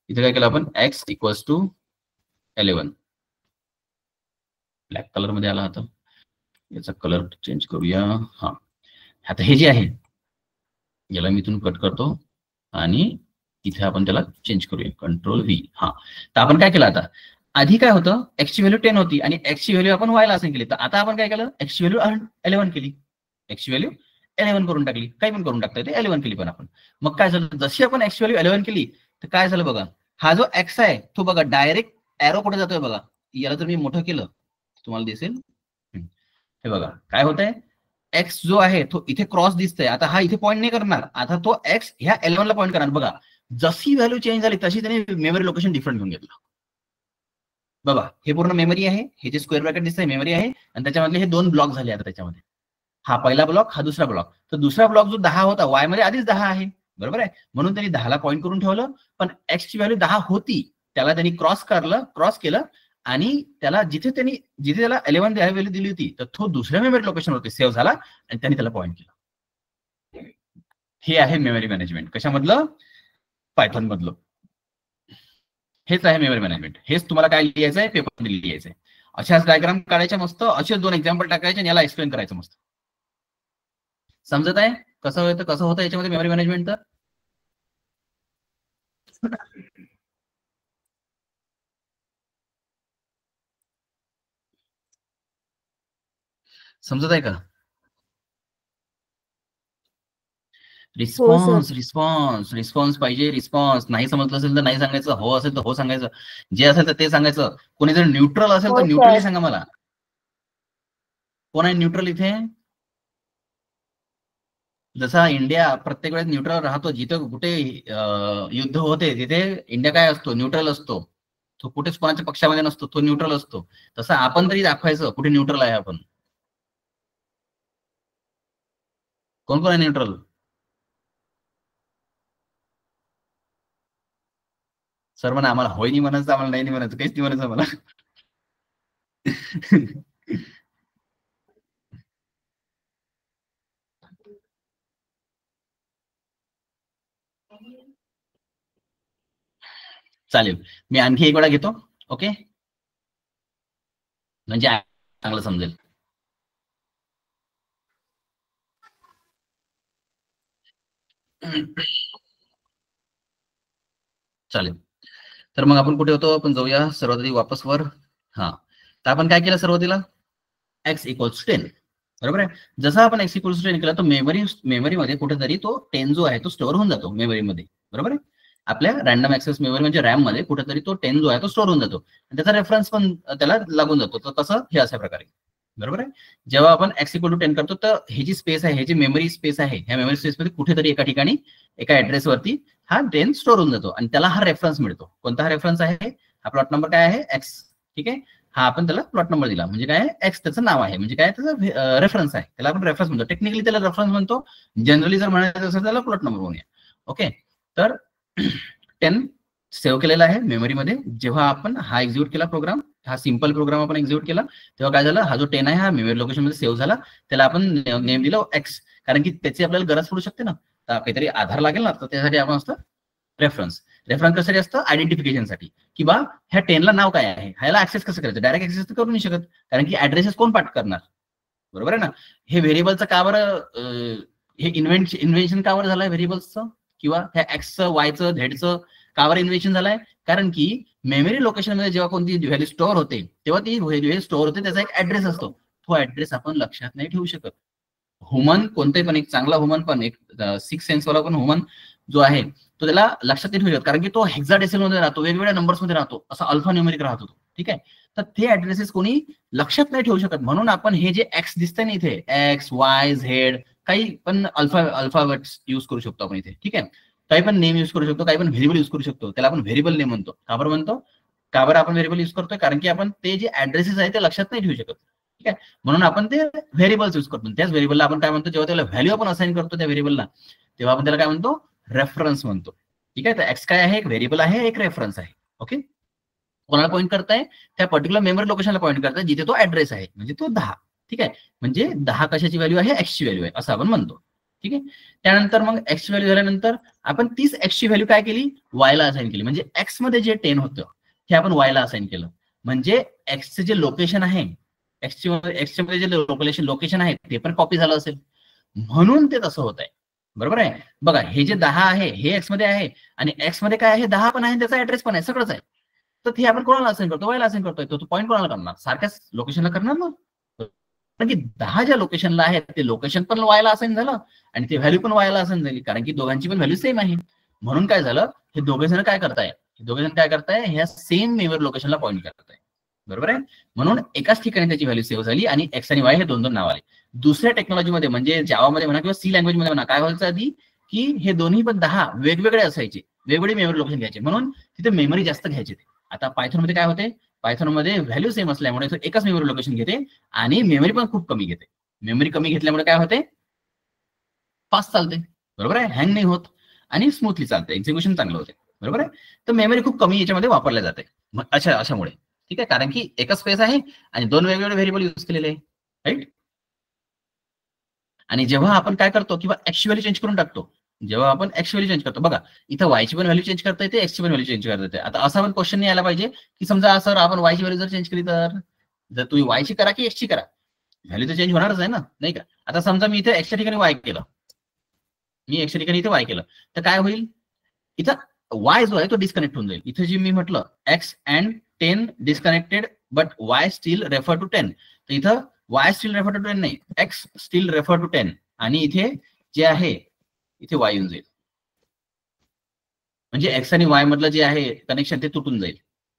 इथे काय केलं आपण x equals to 11. Black colour मध्ये आला आता. याचा कलर चेंज करूया. हा आता हे जे आहे याला मी इथून कट करतो आणि इथे आपण त्याला चेंज करूया. Control V. हा तर आपण काय केलं आता आधी काय होतं x ची व्हॅल्यू 10 होती आणि x ची व्हॅल्यू आपण y ला असाइन केली. तर आता आपण काय केलं x ची व्हॅल्यू 11 केली. x ची व्हॅल्यू 11 करून टाकली. काही पण करून टाकता येते 11 केली पण आपण. मग काय झालं जशी आपण x ची व्हॅल्यू 11 केली तर काय झालं बघा हा जो x आहे तो बघा डायरेक्ट एरो कुठे जातोय बघा. याला जर मी मोठं केलं तुम्हाला दिसेल. हे बघा काय होत आहे एक्स जो आहे तो इथे क्रॉस दिसतोय. आता हा इथे पॉईंट नाही करणार. आता तो एक्स ह्या 11 ला पॉईंट करणार. बघा जशी व्हॅल्यू चेंज झाली तशी त्याने मेमरी लोकेशन डिफरंट घेऊन घेतलं. बघा हे पूर्ण मेमरी आहे. हे जे स्क्वेअर ब्रॅकेट दिसतंय मेमरी आहे आणि त्याच्यामधले हे 2 ब्लॉक झाले. आता त्याच्यामध्ये हा पहिला ब्लॉक हा दुसरा ब्लॉक. तर दुसरा ब्लॉक जो 10 होता वाय मध्ये आधीच 10 आहे बरोबर आहे. म्हणून त्यांनी 10 ला पॉईंट करून ठेवलं. पण एक्स ची व्हॅल्यू 10 होती त्याला त्यांनी क्रॉस केलं आणि त्याला जिथे त्याला 11 व्हॅल्यू दिली होती तर तो दुसऱ्या मेमरी लोकेशनवरती सेव्ह झाला आणि त्यांनी त्याला पॉईंट केलं. हे आहे मेमरी मॅनेजमेंट. कशामधलं पायथॉन मधलं. हेच आहे मेमरी मॅनेजमेंट. हेच तुम्हाला काय लिहायचं आहे पेपर लिहायचं आहे. अशाच डायग्राम काढायच्या मस्त. असेच 2 एक्झाम्पल टाकायचे आणि याला एक्सप्लेन करायचं मस्त. समजत आहे कसं होतं याच्यामध्ये मेमरी मॅनेजमेंट. तर समजत आहे का. रिस्पॉन्स पाहिजे. रिस्पॉन्स नाही समजलं असेल तर नाही सांगायचं. हो असेल तर हो सांगायचं. जे असेल तर ते सांगायचं. कोणी जर न्यूट्रल असेल तर न्यूट्रली सांगा मला. कोण आहे न्यूट्रल इथे. जसा इंडिया प्रत्येक वेळेस न्यूट्रल राहतो. जिथे कुठे युद्ध होते तिथे इंडिया काय असतो न्यूट्रल असतो. तो कुठेच कोणाच्या पक्षामध्ये नसतो. तो न्यूट्रल असतो. तसं आपण तरी दाखवायचं कुठे न्यूट्रल आहे आपण. कोण आहे न्यूट्रल. सर म्हणा आम्हाला होय नाही म्हणायचं आम्हाला नाही म्हणायचं काहीच नाही म्हणायचं आम्हाला. चालेल मी आणखी एक वेळा घेतो. ओके म्हणजे चांगलं समजेल. चालेल तर मग आपण कुठे होतो. आपण जाऊया सर्वात आधी वापस वर. हा तर आपण काय केलं सुरुवातीला x इक्वल्स 10 बरोबर आहे. जसा आपण x इक्वल्स 10 केला तर मेमरीमध्ये कुठेतरी तो 10 जो आहे तो स्टोअर होऊन जातो मेमरीमध्ये बरोबर आहे. आपल्या रॅन्डम ऍक्सेस मेमरी म्हणजे रॅम मध्ये कुठेतरी तो 10 जो आहे तो स्टोअर होऊन जातो. त्याचा रेफरन्स पण त्याला लागून जातो. तर तसं हे अशा प्रकारे बरोबर आहे. जेव्हा आपण x इक्वल टू 10 करतो तर ही जी स्पेस आहे, ही जी मेमरी स्पेस आहे, ह्या मेमरी स्पेसमध्ये कुठेतरी एका ठिकाणी एका ऍड्रेसवरती हा 10 स्टोअर होऊन जातो आणि त्याला हा रेफरन्स मिळतो. कोणता हा रेफरन्स आहे. हा प्लॉट नंबर काय आहे x. ठीक आहे. हा आपण त्याला प्लॉट नंबर दिला म्हणजे काय एक्स त्याचं नाव आहे म्हणजे काय त्याचा रेफरन्स आहे. त्याला आपण रेफरन्स म्हणतो. टेक्निकली त्याला रेफरन्स म्हणतो. जनरली जर म्हणायचं असेल त्याला प्लॉट नंबर म्हणूया. ओके तर 10 सेव्ह केलेला आहे मेमरीमध्ये. जेव्हा आपण हा एक्झिक्यूट केला प्रोग्राम, हा सिंपल प्रोग्राम आपण एक्झिक्यूट केला तेव्हा काय झालं हा जो 10 आहे हा मेमरी लोकेशन मध्ये सेव्ह झाला. त्याला आपण नेम दिलं एक्स कारण की त्याची आपल्याला गरज पडू शकते ना. तर काहीतरी आधार लागेल ना तर त्यासाठी आपण असतं रेफरन्स कशासाठी असतं आयडेंटिफिकेशनसाठी की बा ह्या 10 ला नाव काय आहे. ह्याला ऍक्सेस कसं करायचं. डायरेक्ट ऍक्सेस तर करू नाही शकत कारण की ऍड्रेसेस कोण पाठ करणार बरोबर आहे ना. हे व्हेरिएबलचं का बरं हे इन्व्हेन्शन का बरं झालंय व्हेरिएबल्सचं किंवा ह्या एक्सचं वायचं झेडचं का बरं इन्व्हेन्शन झालंय. कारण की मेमरी लोकेशन मध्ये जेव्हा कोणती व्हॅल्यू स्टोअर होते तेव्हा ती व्हॅल्यू स्टोअर होते त्याचा एक ऍड्रेस असतो. तो ऍड्रेस आपण लक्षात नाही ठेवू शकत. ह्युमन कोणते पण एक चांगला ह्युमन पण एक 6 सेन्स वाला पण ह्युमन जो आहे तो त्याला लक्षात नाही ठेवू शकत कारण की तो हेक्साडेसिमल मध्ये राहतो. वेगवेगळ्या नंबर्स मध्ये राहतो. असा अल्फा न्यूमेरिक राहतो तो. ठीक आहे. तर ते ऍड्रेसेस कोणी लक्षात नाही ठेवू शकत. म्हणून आपण हे जे एक्स दिसतंय ना इथे एक्स वाय झेड काही पण अल्फाबेट्स युज करू शकतो आपण इथे. ठीक आहे. काही पण नेम युज करू शकतो. काही पण व्हेरिएबल युज करू शकतो. त्याला आपण व्हेरिएबल नेम म्हणतो. का बरं म्हणतो. का बरं आपण व्हेरिएबल युज करतोय कारण की आपण ते जे ऍड्रेसेस आहे ते लक्षात नाही ठेवू शकत. ठीक आहे. म्हणून आपण ते व्हेरिएबल्स युज करतो. त्याच व्हेरिएबलला आपण काय म्हणतो जेव्हा त्याला व्हॅल्यू आपण असाइन करतो त्या व्हेरिएबलला तेव्हा आपण त्याला काय म्हणतो रेफरन्स म्हणतो. ठीक आहे. तर एक्स काय आहे एक व्हेरिएबल आहे एक रेफरन्स आहे. ओके कोणाला पॉईंट करताय त्या पर्टिक्युलर मेमरी लोकेशनला पॉईंट करताय जिथे तो ऍड्रेस आहे म्हणजे तो 10. ठीक आहे, म्हणजे 10 कशाची व्हॅल्यू आहे, x ची व्हॅल्यू आहे असं आपण म्हणतो. ठीक आहे, त्यानंतर मग x ची व्हॅल्यू झाल्यानंतर आपण तीच x ची व्हॅल्यू काय केली, y ला असाइन केली. म्हणजे x मध्ये जे 10 होतं हे आपण y ला असाइन केलं. म्हणजे x चे जे लोकेशन आहे, x मध्ये जे लोकेशन आहे ते पण कॉपी झालं असेल, म्हणून ते तसं होत आहे. बरोबर आहे. बघा हे जे 10 आहे हे x मध्ये आहे आणि x मध्ये काय आहे, 10 पण आहे, त्याचा ऍड्रेस पण आहे, सगळंच आहे. तर ते आपण कोणाला असाइन करतो, वायला असाइन करतोय. तो पॉईंट कोणाला करणार, सारख्याच लोकेशनला करणार ना. म्हणजे 10 ज्या लोकेशनला आहे ते लोकेशन पण वायला असाइन झालं आणि ते व्हॅल्यू पण वायला असाइन झाली, कारण की दोघांची पण व्हॅल्यू सेम आहे. म्हणून काय झालं, हे दोघे जण काय करताय, ह्या सेम मेमरी लोकेशनला पॉईंट करताय. बरोबर आहे. म्हणून एकाच ठिकाणी त्याची व्हॅल्यू सेव्ह झाली आणि एक्स आणि वाय हे दोन नाव आले. दुसऱ्या टेक्नॉलॉजीमध्ये म्हणजे जावामध्ये म्हणा किंवा सी लँग्वेज मध्ये म्हणा काय व्हायचं आधी, की हे दोन्ही पण 10 वेगवेगळे असायचे, वेगवेगळे मेमरी लोकेशन घ्यायचे, म्हणून तिथे मेमरी जास्त घ्यायचे. आता पायथॉन मध्ये काय होते, पायथॉन मध्ये व्हॅल्यू सेम असल्यामुळे तो एकच मेमरी लोकेशन घेते आणि मेमरी पण खूप कमी घेते. मेमरी कमी घेतल्यामुळे काय होते, फास्ट चालते. बरोबर आहे, हँग नाही होत आणि स्मूथली चालते, एक्झिक्युशन चांगलं होते. बरोबर आहे. तर मेमरी खूप कमी याच्यामध्ये वापरल्या जाते अशामुळे. ठीक आहे, कारण की एकच स्पेस आहे आणि दोन वेगवेगळे व्हेरिएबल यूज केलेले आहे, राईट. आणि जेव्हा आपण काय करतो किंवा एक्स व्हॅल्यू चेंज करून टाकतो, जेव्हा आपण एक्स व्हॅल्यू चेंज करतो, बघा इथं वायची पण व्हॅल्यू चेंज करता येते, एक्स ची पण व्हॅल्यू चेंज करता येते. आता असा पण क्वेश्चन नाही आला पाहिजे की समजा सर आपण वायची व्हॅल्यू जर चेंज केली तर, जर तुम्ही वायची करा की एक्सची करा, व्हॅल्यू तर चेंज होणारच आहे ना, नाही का. आता समजा मी इथे एक्सच्या ठिकाणी वाय केलं, मी एक्सच्या ठिकाणी इथे वाय केलं, तर काय होईल, इथं वाय जो आहे तो डिस्कनेक्ट होऊन जाईल. इथे जे मी म्हटलं x and 10 disconnected but Y still refer to 10, तर इथं वाय स्टील रेफर टू 10 नाही, एक्स स्टील रेफर टू 10 आणि इथे जे आहे इथे वाय येऊन जाईल. म्हणजे एक्स आणि वाय मधलं जे आहे कनेक्शन ते तुटून जाईल.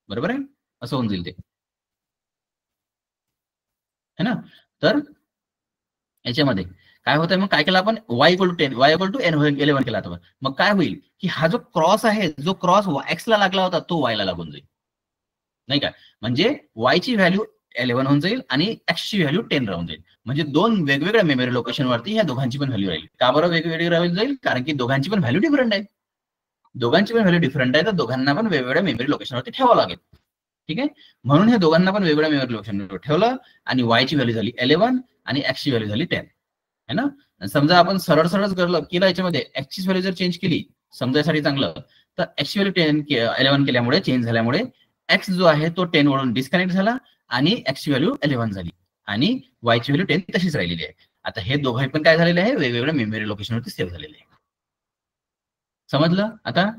बरोबर आहे, असं होऊन जाईल ते, है ना. तर याच्यामध्ये काय होतंय, मग काय केलं आपण, y equal to 10, y equal to n11 केला. आता मग काय होईल की हा जो क्रॉस आहे, जो क्रॉस x ला लागला होता तो y ला लागून जाईल, नाही का. म्हणजे y ची व्हॅल्यू 11 होऊन जाईल आणि x ची व्हॅल्यू 10 राहून जाईल. म्हणजे दोन वेगवेगळ्या मेमरी लोकेशन वरती ह्या दोघांची पण व्हॅल्यू राहील. का बरं वेगवेगळी राहून जाईल, कारण की दोघांची पण व्हॅल्यू डिफरंट आहे. तर दोघांना पण वेगवेगळ्या मेमरी लोकेशनवरती ठेवावं लागेल. ठीक आहे, म्हणून हे दोघांना पण वेगवेगळ्या मेमरी लोकेशनवर ठेवलं आणि y ची व्हॅल्यू झाली 11 आणि x ची व्हॅल्यू झाली 10, है ना. समजा आपण सरळ केलं याच्यामध्ये, x ची व्हॅल्यू जर चेंज केली समजायसाठी चांगलं, तर x ची व्हॅल्यू 11 केल्यामुळे, चेंज झाल्यामुळे x जो आहे तो 10 वरून डिस्कनेक्ट झाला आणि x ची व्हॅल्यू 11 झाली आणि y ची व्हॅल्यू 10 तशीच राहिलेली आहे. आता हे दोघे पण काय झालेले आहे, वेगवेगळ्या मेमरी लोकेशनवरती सेव्ह झालेले आहे. समजलं. आता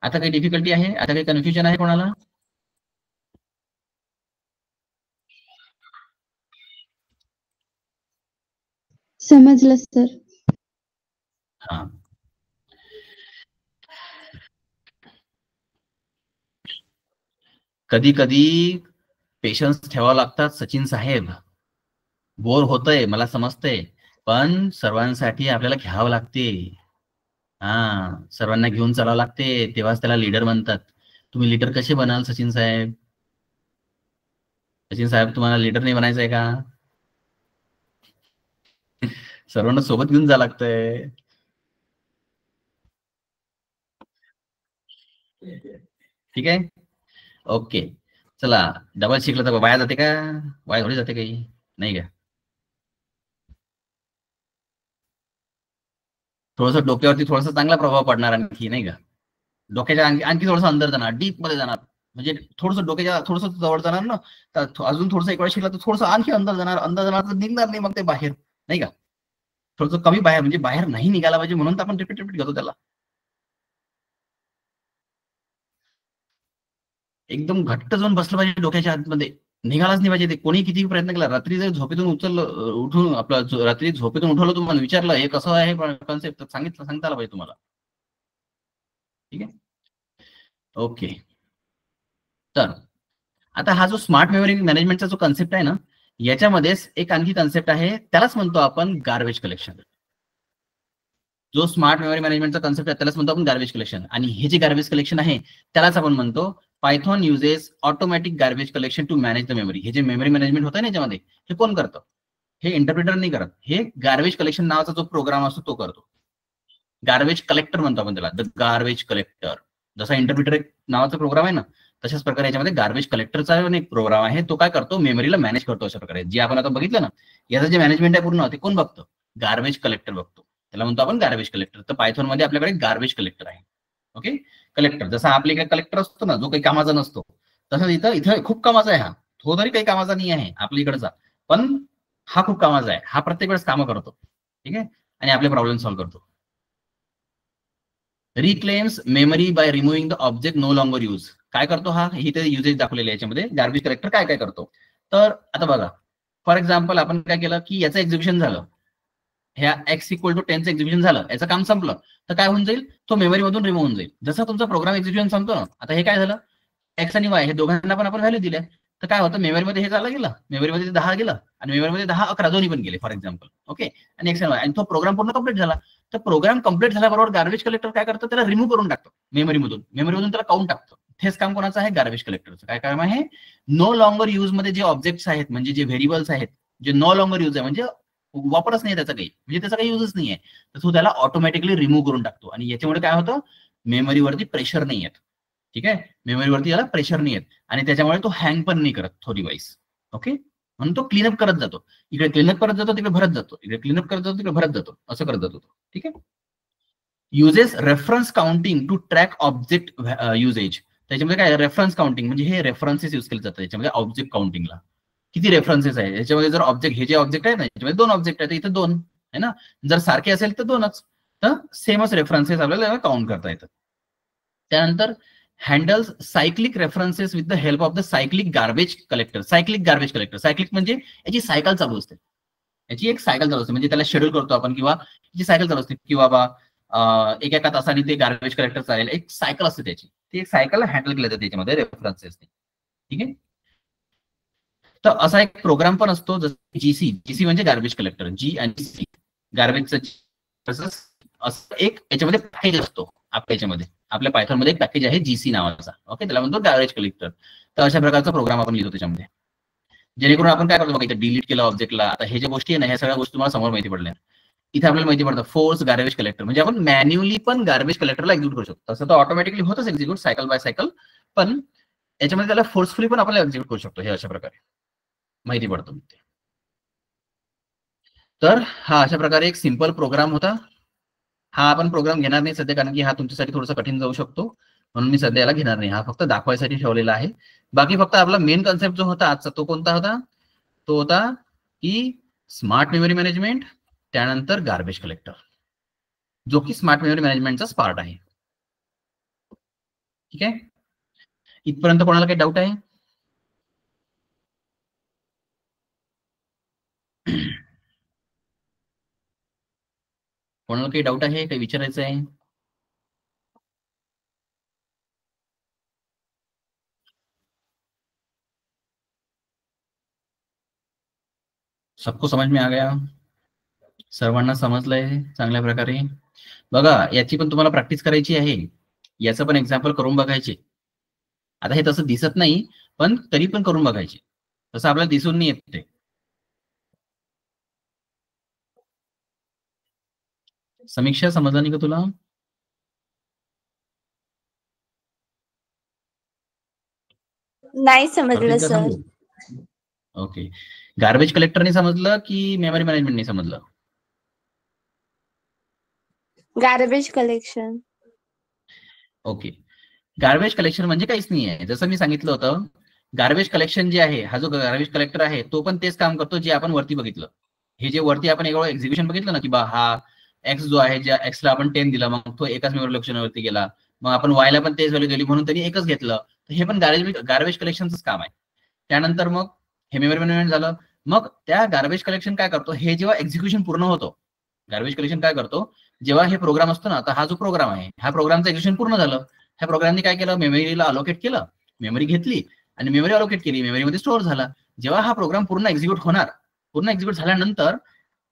काही डिफिकल्टी आहे, आता काही कन्फ्युजन आहे कोणाला? समजलं सर. हा, कधी कधी पेशन्स ठेवावं लागतात सचिन साहेब. बोर होतंय मला समजतंय, पण सर्वांसाठी आपल्याला घ्यावं लागते. हा, सर्वांना घेऊन चालावं लागते, तेव्हाच त्याला लीडर म्हणतात. तुम्ही लीडर कसे बनाल सचिन साहेब? तुम्हाला लीडर नाही बनायचं आहे का? सर्वांना सोबत घेऊन जावं लागतंय. ठीक आहे, ओके. चला, डबल शिकलं तर वाया जाते का? वाया थोडी जाते काही, नाही का. थोडस डोक्यावरती थोडासा चांगला प्रभाव पडणार आणखी, नाही का. डोक्याच्या आणखी थोडंसं अंदर जाणार, डीप मध्ये जाणार, म्हणजे थोडंसं डोक्याच्या थोडंसं जवळ जाणार ना, तर अजून थोडंसं एक वेळ शिकला तर थोडंसं आणखी अंदर जाणार तर निघणार नाही मग ते बाहेर, नाही का. थोडंसं कमी बाहेर, म्हणजे बाहेर नाही निघाला पाहिजे, म्हणून तर आपण रिपीट घेतो त्याला. एकदम घट्ट जाऊन बसलं पाहिजे डोक्याच्या आतमध्ये, निघालाच नाही पाहिजे ते. कोणी किती प्रयत्न केला, रात्री जर झोपेतून उठून आपलं रात्री झोपेतून उठवलं, तुम्हाला विचारलं हे कसं आहे कॉन्सेप्ट, सांगता आला पाहिजे तुम्हाला. ठीक आहे, ओके. तर आता हा जो स्मार्ट मेमरी मॅनेजमेंटचा जो कन्सेप्ट आहे ना, याच्यामध्येच एक आणखी कन्सेप्ट आहे, त्यालाच म्हणतो आपण गार्बेज कलेक्शन. जो स्मार्ट मेमरी मॅनेजमेंटचा कन्सेप्ट आहे त्यालाच म्हणतो आपण गार्बेज कलेक्शन. आणि हे जे गार्बेज कलेक्शन आहे त्यालाच आपण म्हणतो Python uses automatic garbage collection to manage the memory. हे जे मेमरी मॅनेजमेंट होतं ना याच्यामध्ये, हे कोण करतं? हे इंटरप्रिटर नाही करत, हे गार्बेज कलेक्शन नावाचा जो प्रोग्राम असतो तो करतो. गार्बेज कलेक्टर म्हणतो आपण त्याला, द गार्बेज कलेक्टर. जसा इंटरप्रिटर एक नावाचा प्रोग्राम आहे ना, तशाच प्रकारे याच्यामध्ये गार्बेज कलेक्टरचा एक प्रोग्राम आहे. तो काय करतो, मेमरीला मॅनेज करतो अशा प्रकारे. जे आपण आता बघितलं ना, याचं जे मॅनेजमेंट आहे पूर्ण, ते कोण बघतं? गार्बेज कलेक्टर बघतो. त्याला म्हणतो आपण गार्बेज कलेक्टर. तर पायथॉन मध्ये आपल्याकडे गार्बेज कलेक्टर आहे. ओके, कलेक्टर जसा आपल्या इकडे कलेक्टर असतो ना, जो काही कामाचा नसतो, तसंच इथं खूप कामाचा आहे. हा तो तरी काही कामाचा नाही आहे आपल्या इकडचा, पण हा खूप कामाचा आहे. हा प्रत्येक वेळेस कामं करतो. ठीक आहे, आणि आपले प्रॉब्लेम सॉल्व्ह करतो. Reclaims memory by removing the object no longer use. काय करतो हा? इथे युजेस दाखवलेले याच्यामध्ये गार्बेज कलेक्टर काय काय करतो. तर आता बघा, फॉर एक्झाम्पल आपण काय केलं की याचं एक्झिक्युशन झालं, ह्या x = 10चं एक्झिक्युशन झालं, याचं काम संपलं, तर काय होऊन जाईल, तो मेमरीमधून रिमूव्ह होऊन जाईल. जसा तुमचा प्रोग्राम एक्झिक्युशन संपतो ना, आता हे काय झालं, x आणि y हे दोघांना पण आपण व्हॅल्यू दिल्या, तर काय होतं, मेमरीमध्ये हे झालं गेलं, मेमरीमध्ये 10 गेलं आणि मेमरीमध्ये 10, 11 दोन्ही पण गेले फॉर एक्झाम्पल. ओके, आणि x आणि y, आणि तो प्रोग्राम पूर्ण कंप्लीट झाला. तर प्रोग्राम कंप्लीट झाल्याबरोबर गार्बेज कलेक्टर काय करतं, त्याला रिमूव्ह करून टाकतो मेमरीमधून त्याला काउंट टाकतो. हेच काम कोणाचं आहे? गार्बेज कलेक्टरचं. काय काम आहे? नो लॉंगर यूज मध्ये जे ऑब्जेक्ट्स आहेत, म्हणजे जे व्हेरिएबल्स आहेत, जे नो लॉंगर यूज आहे, म्हणजे वापरच नाही त्याचा काही, म्हणजे त्याचा काही युजच नाही आहे, तर तो त्याला ऑटोमॅटिकली रिमूव्ह करून टाकतो. आणि याच्यामुळे काय होतं, मेमरीवरती प्रेशर नाही येत. ठीक आहे, मेमरीवरती याला प्रेशर नाही येत, आणि त्याच्यामुळे तो हँग पण नाही करत तो डिव्हाइस. ओके, म्हणून तो क्लीनअप करत जातो, इकडे क्लीनअप करत जातो, तिकडे भरत जातो, इकडे क्लीनअप करत जातो, तिकडे भरत जातो, असं करत जातो तो. ठीक आहे. Uses reference counting to track object usages. त्याच्यामध्ये काय, रेफरन्स काउंटिंग म्हणजे हे रेफरन्सेस युज केले जातात याच्यामध्ये ऑब्जेक्ट काउंटिंगला. किती रेफरन्सेस आहे याच्यामध्ये, जर ऑब्जेक्ट, हे जे ऑब्जेक्ट आहे ना, याच्यामध्ये 2 ऑब्जेक्ट आहेत, इथे 2 आहे ना, जर सारखे असेल तर 2च, तर सेमच रेफरन्सेस आपल्याला काउंट करता येतात. त्यानंतर handles cyclic references with the help of the cyclic garbage collector. Cyclic म्हणजे याची सायकल चालू असते, याची एक सायकल चालू असते, म्हणजे त्याला शेड्यूल करतो आपण, किंवा याची सायकल चालू असते, की बाबा एका तासाने ते गार्बेज कलेक्टर चालेल, एक सायकल असते त्याची, ती एक सायकल हँडल केली जाते त्याच्यामध्ये रेफरन्सेस. ठीक आहे. तर असा एक प्रोग्राम पण असतो, जसं जीसी म्हणजे गार्बेज कलेक्टर, जी आणि सी गार्बेजचं. तसंच असं एक याच्यामध्ये पॅकेज असतो आपल्या याच्यामध्ये, आपल्या पायथॉन मध्ये एक पॅकेज आहे जीसी नावाचा. ओके, त्याला म्हणतो गार्बेज कलेक्टर. तर अशा प्रकारचा प्रोग्राम आपण लिहितो त्याच्यामध्ये, जेणेकरून आपण काय करतो बघा, इथे डिलीट केलं ऑब्जेक्टला. आता हे ज्या गोष्टी आहे ना, ह्या सगळ्या गोष्टी तुम्हाला समोर माहिती पडल्या. इथे आपल्याला माहिती पडतं फोर्स गार्बेज कलेक्टर, म्हणजे आपण मॅन्युअली पण गार्बेज कलेक्टरला एक्झिक्यूट करू शकतो. तसं तर ऑटोमॅटिकली होतच एक्झिक्यूट सायकल बाय सायकल, पण याच्यामध्ये त्याला फोर्सफुली पण आपल्याला एक्झिक्यूट करू शकतो. हे अशा प्रकारे माहिती पडतं. तर हा अशा प्रकारे एक सिंपल प्रोग्राम होता. हा आपण प्रोग्राम घेणार नाही सध्या, कारण की हा तुमच्यासाठी थोडासा कठीण जाऊ शकतो, म्हणून मी सध्या याला घेणार नाही. हा फक्त दाखवायसाठी ठेवलेला आहे. बाकी फक्त आपला मेन कन्सेप्ट जो होता आजचा, तो कोणता होता? तो होता की स्मार्ट मेमरी मॅनेजमेंट, त्यानंतर गार्बेज कलेक्टर, जो की स्मार्ट मेमरी मॅनेजमेंटचा पार्ट आहे. ठीक आहे, इथपर्यंत कोणाला काही डाऊट आहे? कोणाला काही डाऊट आहे, काही विचारायचं आहे? सबको समझ में आ गया? सर्वांना समजलंय चांगल्या प्रकारे? बघा, याची पण तुम्हाला प्रॅक्टिस करायची आहे, याचं पण एक्झाम्पल करून बघायचे. आता हे तसं दिसत नाही, पण तरी पण करून बघायचे, तसं आपल्याला दिसून नाही येत ते. समीक्षा, समजलं नाही का तुला? नाही समजलं सर. ओके, गार्बेज कलेक्टरने समजलं की मेमरी मॅनेजमेंटने समजलं? Garbage collection. Okay, garbage collection म्हणजे काहीच नाही आहे, जसं मी सांगितलं होतं. गार्बेज कलेक्शन जे आहे, हा जो गार्बेज कलेक्टर आहे, तो पण तेच काम करतो जे आपण वरती बघितलं. हे जे वरती आपण एक्झिक्युशन बघितलं ना, की बा हा एक्स जो आहे, ज्या एक्सला आपण 10 दिला, मग तो एकाच मेमरी लोकेशनवरती गेला, मग आपण वायला पण तेच व्हॅल्यू दिली, म्हणून त्यांनी एकच घेतलं. तर हे पण गार्बेज कलेक्शनच काम आहे. त्यानंतर मग हे मेमरी मॅनेजमेंट झालं. मग त्या गार्बेज कलेक्शन काय करतो, हे जेव्हा एक्झिक्युशन पूर्ण होतो, गार्बेज कलेक्शन काय करतो, जेव्हा हे प्रोग्राम असतो ना, तर हा जो प्रोग्राम आहे, ह्या प्रोग्रामचं एक्झिक्युशन पूर्ण झालं, ह्या प्रोग्रामने काय केलं, मेमरीला अलोकेट केलं, मेमरी घेतली आणि मेमरी अलोकेट केली, मेमरीमध्ये स्टोअर झाला. जेव्हा हा प्रोग्राम पूर्ण एक्झिक्यूट झाल्यानंतर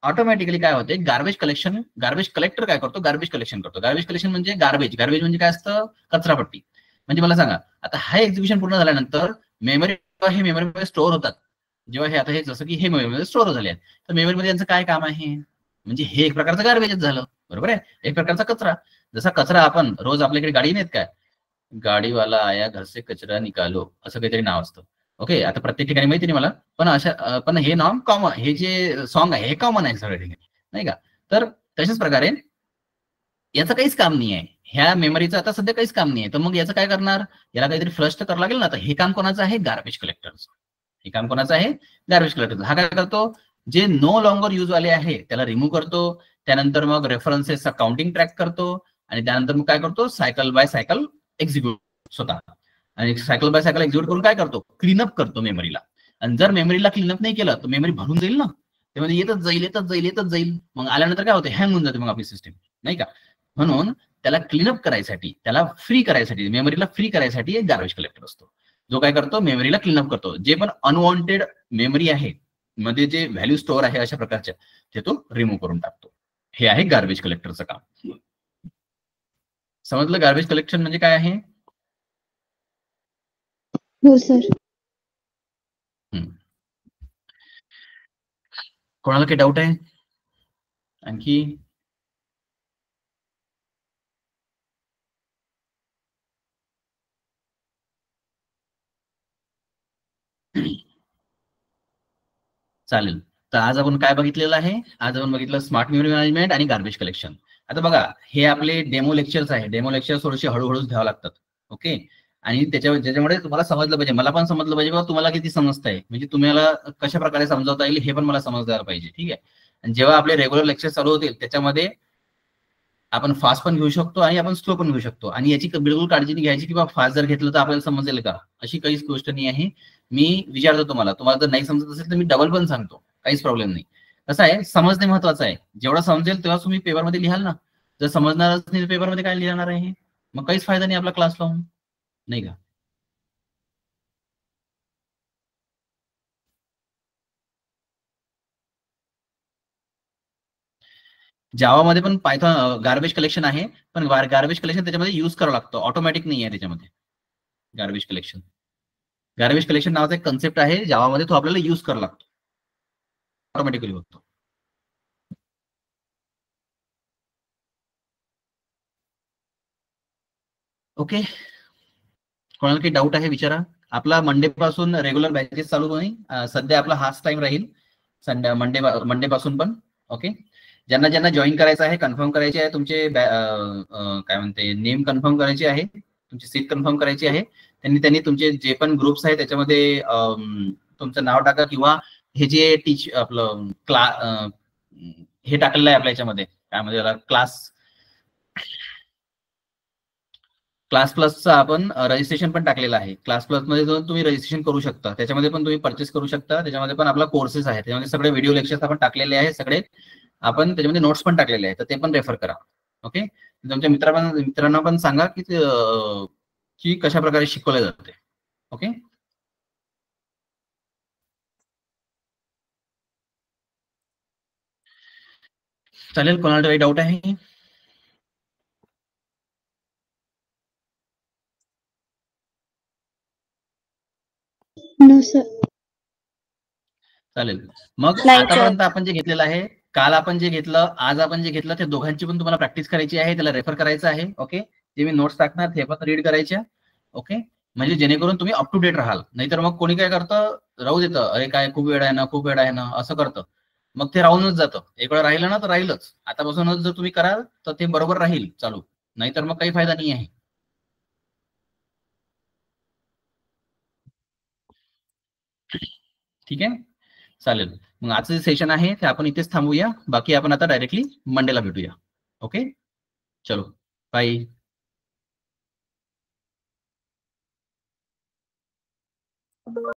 ऑटोमॅटिकली काय होते, गार्बेज कलेक्टर काय करतो, गार्बेज कलेक्शन करतो. गार्बेज कलेक्शन म्हणजे गार्बेज म्हणजे काय असतं, कचरापट्टी. म्हणजे मला सांगा, आता हा एक्झिक्युशन पूर्ण झाल्यानंतर हे मेमरीमध्ये स्टोअर होतात. जेव्हा हे आता हे जसं की हे मेमरीमध्ये स्टोअर झाले आहेत, तर मेमरीमध्ये यांचं काय काम आहे, म्हणजे हे एक प्रकारचं गार्बेजच झालं, बरोबर आहे, एक प्रकारचा कचरा. जसा कचरा आपण रोज आपल्याकडे गाडी नेत काय, गाडीवाला आया घर से कचरा निकालो असं काहीतरी नाव असतं. ओके, आता प्रत्येक ठिकाणी माहिती नाही मला, पण अशा पण हे नाव कॉमन, हे जे सॉन्ग आहे हे कॉमन आहे सगळ्या ठिकाणी, नाही का. तर तशाच प्रकारे याचं काहीच काम नाही आहे, ह्या मेमरीचं आता सध्या काहीच काम नाही आहे. तर मग याचं काय करणार, याला काहीतरी फ्लश तर करावं लागेल ना. तर हे काम कोणाचं आहे, गार्बेज कलेक्टरचं. हे काम कोणाचं आहे, गार्बेज कलेक्टरचं. हा काय करतो, जे नो लॉंगर यूज वाले आहे त्याला रिमूव्ह करतो, त्यानंतर मग रेफरन्सेसचा काउंटिंग ट्रॅक करतो, आणि त्यानंतर मग काय करतो, सायकल बाय सायकल एक्झिक्यूट स्वतः. आणि सायकल बाय सायकल एक्झिक्यूट करून काय करतो, क्लीनअप करतो मेमरीला. आणि जर मेमरीला क्लीनअप नाही केलं तर मेमरी भरून जाईल ना, त्यामध्ये येतच जाईल येतच जाईल येतच जाईल. मग आल्यानंतर काय होते, हँग होऊन जाते मग आपली सिस्टीम, नाही का. म्हणून त्याला क्लीनअप करायसाठी, त्याला फ्री करायसाठी, मेमरीला फ्री करायसाठी एक गार्बेज कलेक्टर असतो, जो काय करतो, मेमरीला क्लीनअप करतो. जे पण अनवॉन्टेड मेमरी आहे मध्ये, जे व्हॅल्यू स्टोअर आहे अशा प्रकारच्या, ते तो रिमूव्ह करून टाकतो. हे आहे गार्बेज कलेक्टरचं काम. समजलं गार्बेज कलेक्शन म्हणजे काय आहे? हो सर. कोणाला काही डाऊट आहे आणखी? चालेल. तर आज आपण काय बघितलेलं आहे, आज आपण बघितलं स्मार्ट मेमरी मॅनेजमेंट आणि गार्बेज कलेक्शन. आता बघा, हे आपले डेमो लेक्चर्स आहे, डेमो लेक्चर थोडेसे हळूहळूच घ्यावं लागतात. ओके, आणि ज्याच्यामुळे तुम्हाला समजलं पाहिजे, मला पण समजलं पाहिजे बाबा तुम्हाला किती समजतंय, म्हणजे तुम्हाला कशा प्रकारे समजावता येईल हे पण मला समजलं पाहिजे. ठीक आहे. आणि जेव्हा आपले रेग्युलर लेक्चर चालू होतील त्याच्यामध्ये आपण फास्ट पण घेऊ शकतो आणि आपण स्लो पण घेऊ शकतो. आणि याची बिलकुल काळजी नाही घ्यायची की बाबा फास्ट जर घेतलं तर आपल्याला समजेल का, अशी काहीच गोष्ट नाही आहे. मी विचारतो तुम्हाला जर नाही समजत असेल तर मी डबल पण सांगतो, काहीच प्रॉब्लेम नाही. कसं आहे, समजणे महत्वाचं आहे. जेवढं समजेल तेव्हा तुम्ही पेपरमध्ये लिहाल ना. जर समजणारच नाही पेपरमध्ये काय लिहिणार आहे, मग काहीच फायदा नाही आपला क्लास लावून, नाही का. जावामध्ये पण पायथॉन गार्बेज कलेक्शन आहे, पण गार्बेज कलेक्शन त्याच्यामध्ये युज करावं लागतं, ऑटोमॅटिक नाही आहे त्याच्यामध्ये. गार्बेज कलेक्शन नावाचा एक कन्सेप्ट आहे जावामध्ये, तो आपल्याला युज करावा लागतो, ऑटोमॅटिकली होतो. ओके, कोणाला काही डाऊट आहे विचारा. आपला मंडे पासून रेग्युलर बॅचेस चालू होईल. सध्या आपला हाच टाइम राहील संडे मंडे पासून पण. ओके, ज्यांना ज्यांना जॉईन करायचं आहे, कन्फर्म करायचे आहे, तुमचे काय म्हणते नेम कन्फर्म करायचे आहे, तुमची सीट कन्फर्म करायची आहे, त्यांनी तुमचे जे पण ग्रुप्स आहे त्याच्यामध्ये तुमचं नाव टाका, किंवा हे जे आपलं हे टाकलेलं आहे आपल्या याच्यामध्ये, काय म्हणजे क्लास प्लसचं आपण रजिस्ट्रेशन पण टाकलेलं आहे. क्लास प्लस मध्ये जाऊन तुम्ही रजिस्ट्रेशन करू शकता, त्याच्यामध्ये पण तुम्ही परचेस करू शकता. त्याच्यामध्ये पण आपला कोर्सेस आहे, त्याच्यामध्ये सगळे व्हिडिओ लेक्चर्स आपण टाकलेले आहे, सगळे आपण त्याच्यामध्ये नोट्स पण टाकलेले आहेत, तर ते पण रेफर करा. ओके, तुमच्या मित्रांना पण सांगा की कशा प्रकारे शिकवले जाते. ओके, चालेल. कोणाला काही डाऊट आहे? No sir. चालेल. मग नाही आतापर्यंत आपण जे घेतलेलं आहे, काल आपण जे घेतलं, आज आपण जे घेतलं, ते दोघांची पण तुम्हाला प्रॅक्टिस करायची आहे, त्याला रेफर करायचं आहे. ओके, जे मी नोट्स टाकणार ते पण रीड करायच्या. ओके, म्हणजे जेणेकरून तुम्ही अप टू डेट राहाल. नाहीतर मग कोणी काय करतं, राहू देतं, अरे काय खूप वेळ आहे ना, खूप वेळ आहे ना, असं करतं. मग ते राहूनच जातं. एक वेळ राहिलं ना तर राहीलच. आतापासूनच जर तुम्ही कराल तर ते बरोबर राहील चालू, नाहीतर मग काही फायदा नाही आहे. ठीक आहे, चालेल. मग आजचं जे सेशन आहे ते आपण इथेच थांबूया. बाकी आपण आता डायरेक्टली मंडेला भेटूया. ओके, चलो, बाय.